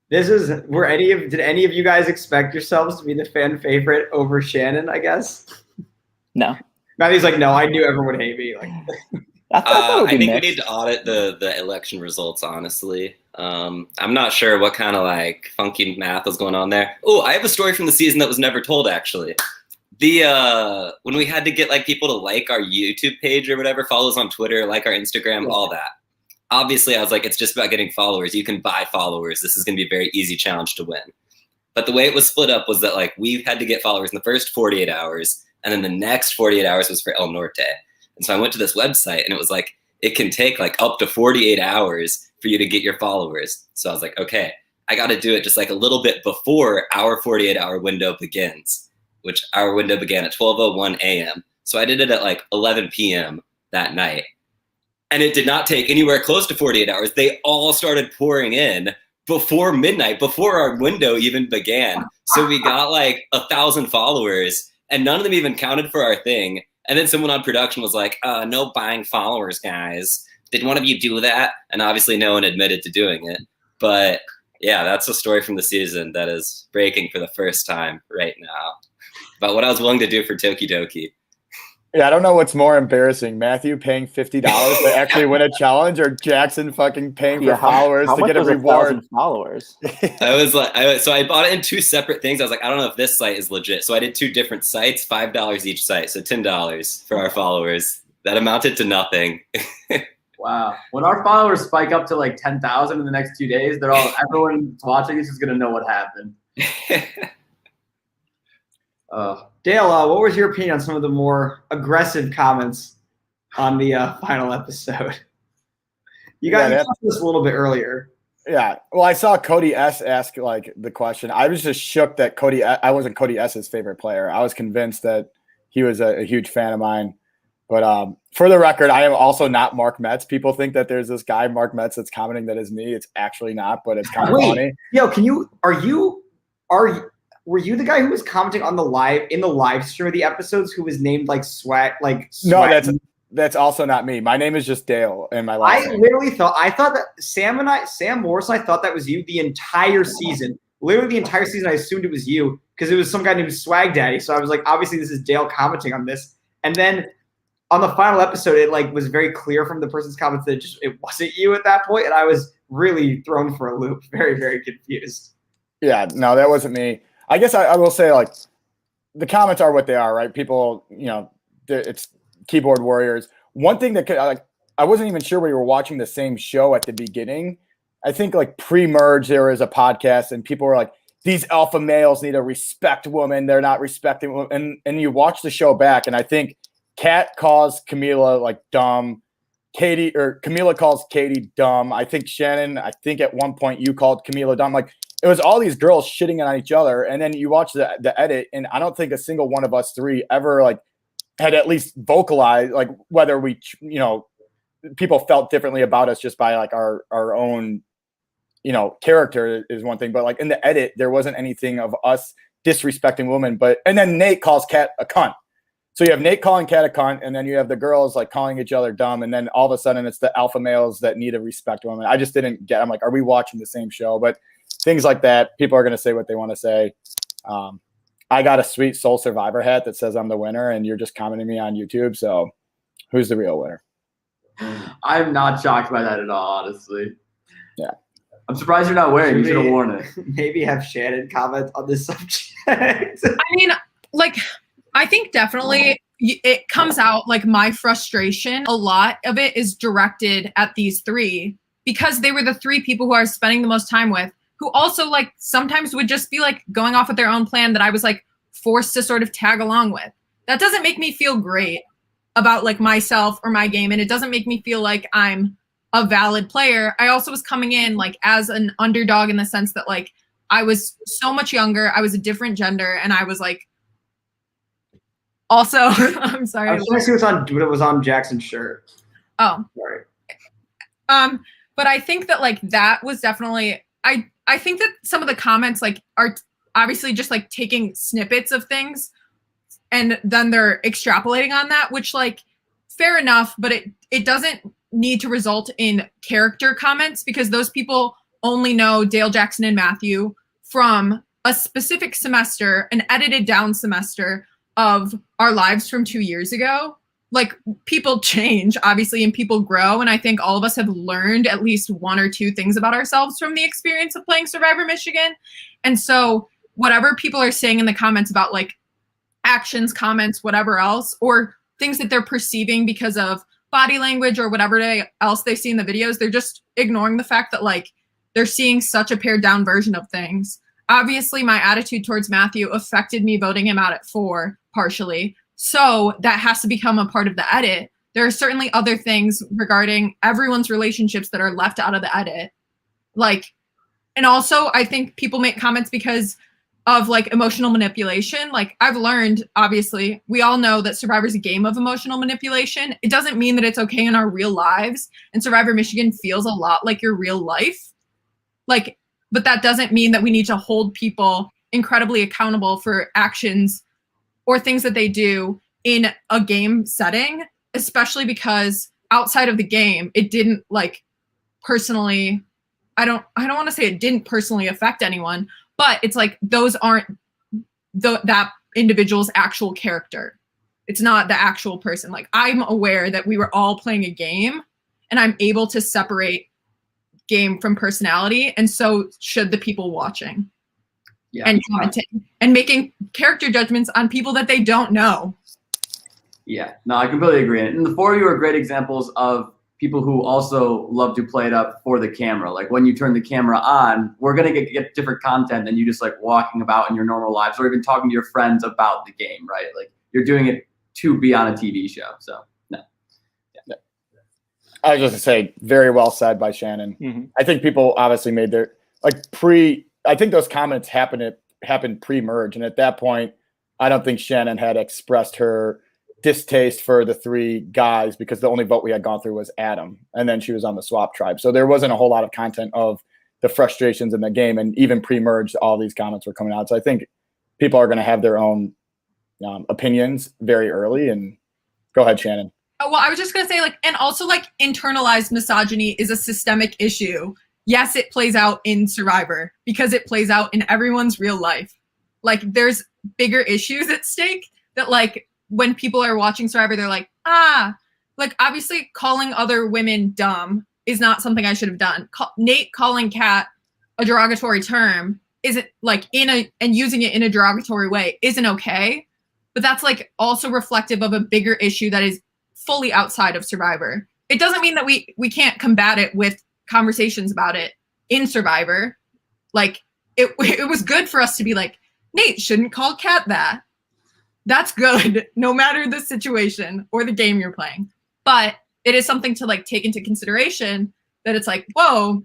Did any of you guys expect yourselves to be the fan favorite over Shannon, I guess? No. Matthew's like, no, I knew everyone would hate me. Like, I think we need to audit the election results, honestly. I'm not sure what kind of like funky math was going on there. Oh, I have a story from the season that was never told, actually. When we had to get like people to like our YouTube page or whatever, follow us on Twitter, like our Instagram, all that. Obviously, I was like, it's just about getting followers. You can buy followers. This is going to be a very easy challenge to win. But the way it was split up was that like we had to get followers in the first 48 hours, and then the next 48 hours was for El Norte. And so I went to this website, and it was like, it can take like up to 48 hours for you to get your followers. So I was like, okay, I got to do it just like a little bit before our 48-hour window begins, which our window began at 12:01 a.m. So I did it at like 11 p.m. that night. And it did not take anywhere close to 48 hours. They all started pouring in before midnight, before our window even began. So we got like 1,000 followers, and none of them even counted for our thing. And then someone on production was like, no buying followers, guys. Did one of you do that? And obviously no one admitted to doing it. But yeah, that's a story from the season that is breaking for the first time right now. About what I was willing to do for Tokidoki. Yeah, I don't know what's more embarrassing, Matthew paying $50 to actually win a challenge, or Jackson fucking paying for followers to get a reward. Followers. I was like, so I bought it in 2 separate things. I was like, I don't know if this site is legit. So I did 2 different sites, $5 each site, so $10 for our followers. That amounted to nothing. Wow. When our followers spike up to like 10,000 in the next 2 days, everyone watching this is going to know what happened. Dale, what was your opinion on some of the more aggressive comments on the final episode? You guys talked this a little bit earlier. Yeah. Well, I saw Cody S ask like the question. I was just shook that I wasn't Cody S's favorite player. I was convinced that he was a huge fan of mine. But for the record, I am also not Mark Metz. People think that there's this guy, Mark Metz, that's commenting that is me. It's actually not, but it's kind of funny. Yo, were you the guy who was commenting on in the live stream of the episodes who was named like swag? No, that's also not me. My name is just Dale, and my last name. I thought that Sam Morris and I thought that was you the entire season. Literally the entire season, I assumed it was you because it was some guy named Swag Daddy. So I was like, obviously this is Dale commenting on this. And then on the final episode, it like was very clear from the person's comments that it wasn't you at that point, and I was really thrown for a loop, very, very confused. Yeah, no, that wasn't me. I guess I will say, like, the comments are what they are, right? People, it's keyboard warriors. One thing that could, like, I wasn't even sure we were watching the same show at the beginning. I think like pre-merge, there was a podcast and people were like, these alpha males need to respect women. They're not respecting women. And you watch the show back, and I think Kat calls Camila like dumb. Camila calls Katie dumb. I think Shannon, at one point you called Camila dumb. Like, it was all these girls shitting on each other. And then you watch the edit, and I don't think a single one of us three ever like had at least vocalized like whether we, people felt differently about us just by like our own, character is one thing. But like in the edit, there wasn't anything of us disrespecting women. And then Nate calls Kat a cunt. So you have Nate calling Kat a cunt, and then you have the girls like calling each other dumb, and then all of a sudden it's the alpha males that need to respect women. I just didn't get. I'm like, are we watching the same show? But things like that, people are going to say what they want to say. I got a sweet Soul Survivor hat that says I'm the winner, and you're just commenting me on YouTube. So who's the real winner? I'm not shocked by that at all, honestly. Yeah. I'm surprised you're not wearing. You should have worn it. Maybe have Shannon comment on this subject. I mean, like, I think definitely it comes out like my frustration. A lot of it is directed at these three because they were the three people who I was spending the most time with, who also like sometimes would just be like going off with their own plan that I was like forced to sort of tag along with. That doesn't make me feel great about like myself or my game. And it doesn't make me feel like I'm a valid player. I also was coming in like as an underdog in the sense that like I was so much younger. I was a different gender. And I was like, also, I'm sorry. I was trying to see what was on Jackson's shirt. Oh, sorry. But I think that like that was definitely, I think that some of the comments like are obviously just like taking snippets of things and then they're extrapolating on that, which like fair enough, but it doesn't need to result in character comments because those people only know Dale, Jackson, and Matthew from a specific semester, an edited down semester of our lives from 2 years ago. Like, people change, obviously, and people grow. And I think all of us have learned at least one or two things about ourselves from the experience of playing Survivor Michigan. And so whatever people are saying in the comments about like actions, comments, whatever else, or things that they're perceiving because of body language or whatever else they see in the videos, they're just ignoring the fact that like they're seeing such a pared down version of things. Obviously, my attitude towards Matthew affected me voting him out at 4 partially. So that has to become a part of the edit. There are certainly other things regarding everyone's relationships that are left out of the edit. Like, and also I think people make comments because of like emotional manipulation. Like, I've learned, obviously, we all know that Survivor's a game of emotional manipulation. It doesn't mean that it's okay in our real lives. And Survivor Michigan feels a lot like your real life. Like, but that doesn't mean that we need to hold people incredibly accountable for actions or things that they do in a game setting, especially because outside of the game, it didn't like personally, I don't want to say it didn't personally affect anyone, but it's like those aren't that individual's actual character. It's not the actual person. Like, I'm aware that we were all playing a game and I'm able to separate game from personality, and so should the people watching. Yeah, and commenting and making character judgments on people that they don't know. Yeah, no, I completely agree. And the 4 of you are great examples of people who also love to play it up for the camera. Like, when you turn the camera on, we're going to get different content than you just like walking about in your normal lives or even talking to your friends about the game, right? Like, you're doing it to be on a TV show. So, no. Yeah. I was just going to say, very well said by Shannon. Mm-hmm. I think people obviously made their, like, I think those comments happened pre-merge. And at that point, I don't think Shannon had expressed her distaste for the 3 guys because the only vote we had gone through was Adam. And then she was on the swap tribe. So there wasn't a whole lot of content of the frustrations in the game. And even pre-merge, all these comments were coming out. So I think people are going to have their own opinions very early. And go ahead, Shannon. Well, I was just going to say, like, and also like internalized misogyny is a systemic issue. Yes, it plays out in Survivor because it plays out in everyone's real life. Like, there's bigger issues at stake that like when people are watching Survivor, they're like, like obviously calling other women dumb is not something I should have done. Nate calling Kat a derogatory term isn't like and using it in a derogatory way isn't okay. But that's like also reflective of a bigger issue that is fully outside of Survivor. It doesn't mean that we can't combat it with conversations about it in Survivor. Like it was good for us to be like, Nate shouldn't call Kat that. That's good, no matter the situation or the game you're playing. But it is something to like take into consideration that it's like, whoa,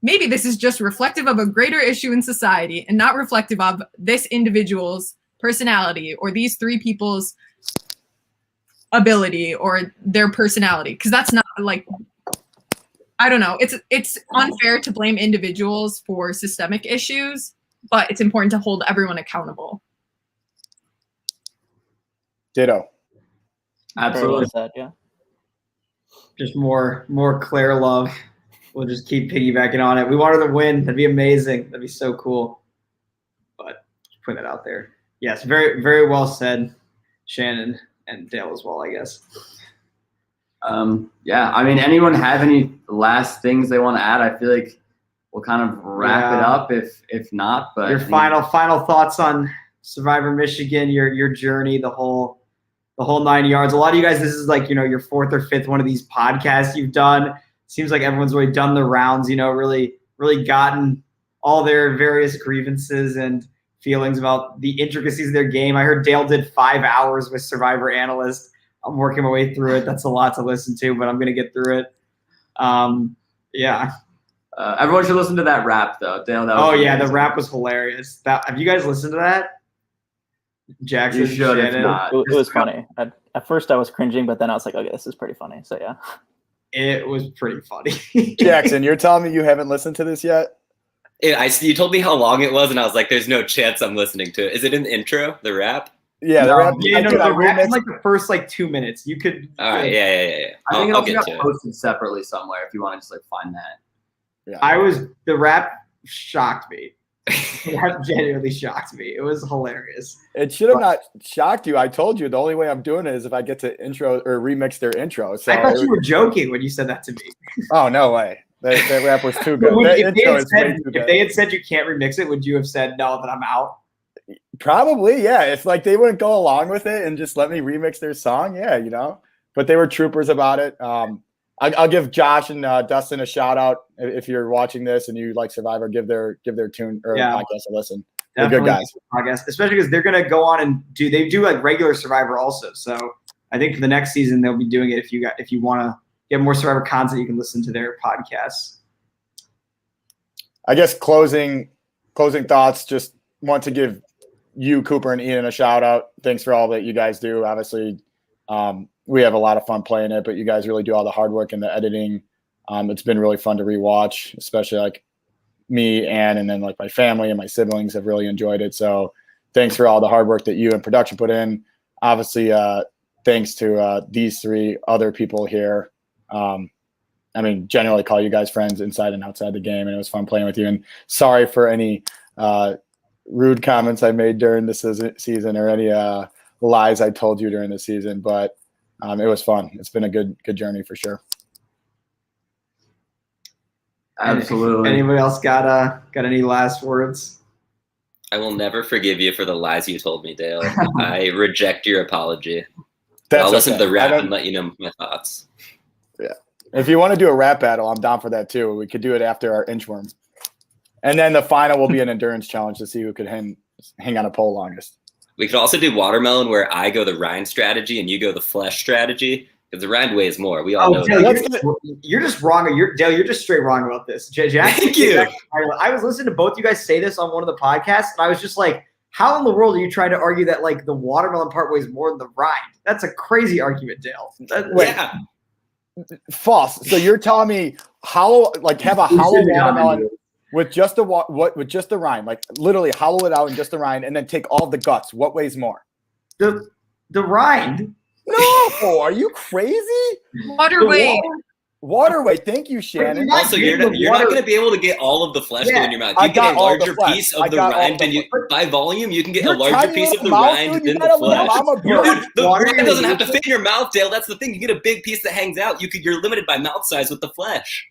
maybe this is just reflective of a greater issue in society and not reflective of this individual's personality or these three people's ability or their personality. Because that's not like, I don't know. It's unfair to blame individuals for systemic issues, but it's important to hold everyone accountable. Ditto. Absolutely. Well said, yeah. Just more Claire love. We'll just keep piggybacking on it. We want her to win. That'd be amazing. That'd be so cool. But just put that out there. Yes, very, very well said, Shannon and Dale as well, I guess. Yeah, I mean, anyone have any last things they want to add? I feel like we'll kind of wrap it up if not. But your final thoughts on Survivor Michigan, your journey, the whole 9 yards. A lot of you guys, this is like, your fourth or fifth one of these podcasts you've done. Seems like everyone's really done the rounds, really, really gotten all their various grievances and feelings about the intricacies of their game. I heard Dale did 5 hours with Survivor Analyst. I'm working my way through it. That's a lot to listen to, but I'm going to get through it. Yeah. Everyone should listen to that rap, though. Dale, that was amazing. amazing. The rap was hilarious. Have you guys listened to that? Jackson, You should if Shannon? not. It was funny. At first I was cringing, but then I was like, okay, this is pretty funny. So yeah. It was pretty funny. Jackson, you're telling me you haven't listened to this yet? You told me how long it was, and I was like, "There's no chance I'm listening to it." Is it in the intro, the rap? Yeah, the rap. The rap is like the first 2 minutes. You could. All right, yeah. I think I'll it get got to it. posted separately somewhere if you want to just find that. Yeah. The rap shocked me. That genuinely shocked me. It was hilarious. It should have not shocked you. I told you the only way I'm doing it is if I get to intro or remix their intro. So I thought you were joking when you said that to me. Oh, no way. That rap was too good. If they had said you can't remix it, would you have said no, that I'm out? Probably, yeah. If they wouldn't go along with it and just let me remix their song, yeah, But they were troopers about it. I'll give Josh and Dustin a shout out if you're watching this and you like Survivor. Give their tune or podcast a listen. They're good guys. Podcast, especially because they're gonna go on and do like regular Survivor also. So I think for the next season they'll be doing it. If you want to get more Survivor content, you can listen to their podcasts. I guess closing thoughts. Just want to give you, Cooper, and Ian a shout out. Thanks for all that you guys do. Obviously, we have a lot of fun playing it, but you guys really do all the hard work and the editing. It's been really fun to rewatch, especially me, Ann, and then my family and my siblings have really enjoyed it. So thanks for all the hard work that you and production put in. Obviously, thanks to these three other people here. Generally call you guys friends inside and outside the game, and it was fun playing with you. And sorry for any rude comments I made during the season or any lies I told you during the season, but it was fun. It's been a good journey for sure. Absolutely. Anybody else got any last words? I will never forgive you for the lies you told me, Dale. I reject your apology. I'll listen to the rap and let you know my thoughts. Yeah. If you want to do a rap battle, I'm down for that too. We could do it after our inchworm. And then the final will be an endurance challenge to see who could hang on a pole longest. We could also do watermelon where I go the rind strategy and you go the flesh strategy. Because the rind weighs more. We all know Dale, that. you're just wrong. Dale, you're just straight wrong about this. Thank you. I was listening to both you guys say this on one of the podcasts, and I was just like, how in the world are you trying to argue that the watermelon part weighs more than the rind? That's a crazy argument, Dale. Yeah. False. So you're telling me have a hollow watermelon with just the rind, literally hollow it out in just the rind, and then take all the guts. What weighs more? The rind. No, are you crazy? Water weight. Waterway. Thank you, Shannon. not Also, you're getting the not water- going to be able to get all of the flesh Yeah, in your mouth. I You got get a all the larger flesh. piece I of the got all rind the than you flesh. by volume. You can get You're a larger tiny piece of little the mouth, rind dude. You than got the a little flesh. mama Dude, bird. the Water rind doesn't have to using? fit in your mouth, Dale. That's the thing. You get a big piece that hangs out. You're limited by mouth size with the flesh.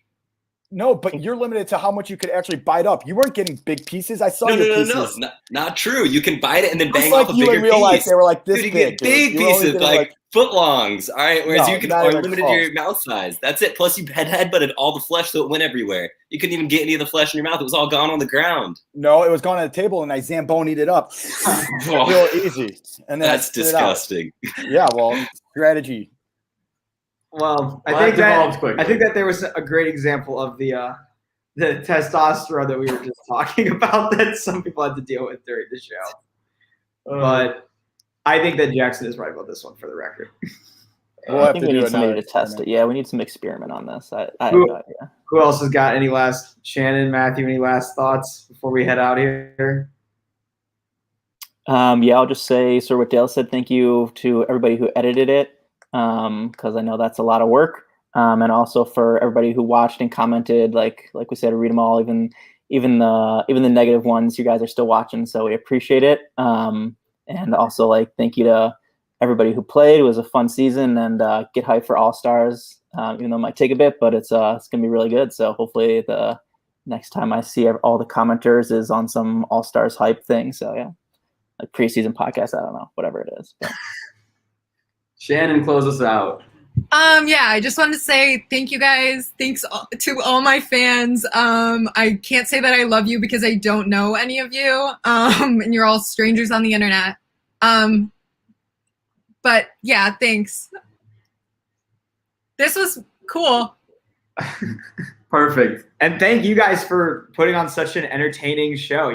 No, but you're limited to how much you could actually bite up. You weren't getting big pieces. I saw No, your no, pieces. not true. You can bite it and then Just bang like off a you bigger in real life, piece. they were like this Dude, you big, get big dude. You were only pieces, getting, like footlongs. All right, whereas No, you can not are even limited to close. your mouth size. That's it. Plus, you headbutted all the flesh, so it went everywhere. You couldn't even get any of the flesh in your mouth. It was all gone on the ground. No, it was gone on the table, and I zambonied it up real easy. And then I That's spit it out. disgusting. Yeah, well, strategy. Well, Well, that develops quickly. I think that there was a great example of the testosterone that we were just talking about that some people had to deal with during the show. But I think that Jackson is right about this one, for the record. We'll I have think to we do need somebody another to test experiment. it. Yeah, we need some experiment on this. I have Who- no idea. Who else has got any last? Shannon, Matthew, any last thoughts before we head out here? Yeah, I'll just say sort of what Dale said. Thank you to everybody who edited it, because I know that's a lot of work. And also for everybody who watched and commented. Like we said, read them all, even the negative ones. You guys are still watching, so we appreciate it. And also thank you to everybody who played. It was a fun season, and get hyped for All Stars. Even though it might take a bit, but it's gonna be really good. So hopefully the next time I see all the commenters is on some All Stars hype thing. So yeah. Like preseason podcast, I don't know, whatever it is. But. Shannon, close us out. Yeah, I just wanted to say thank you guys. Thanks to all my fans. I can't say that I love you because I don't know any of you. And you're all strangers on the internet. But yeah, thanks. This was cool. Perfect. And thank you guys for putting on such an entertaining show.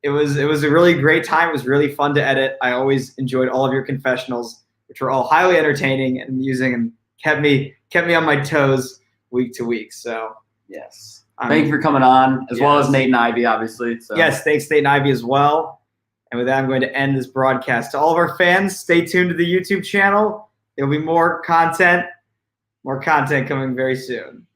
It was a really great time. It was really fun to edit. I always enjoyed all of your confessionals, which were all highly entertaining and amusing, and kept me on my toes week to week. So Yes. Thank you for coming on, as well as Nate and Ivy, obviously. So. yes, thanks Nate and Ivy as well. And with that, I'm going to end this broadcast. To all of our fans, stay tuned to the YouTube channel. There'll be more content coming very soon.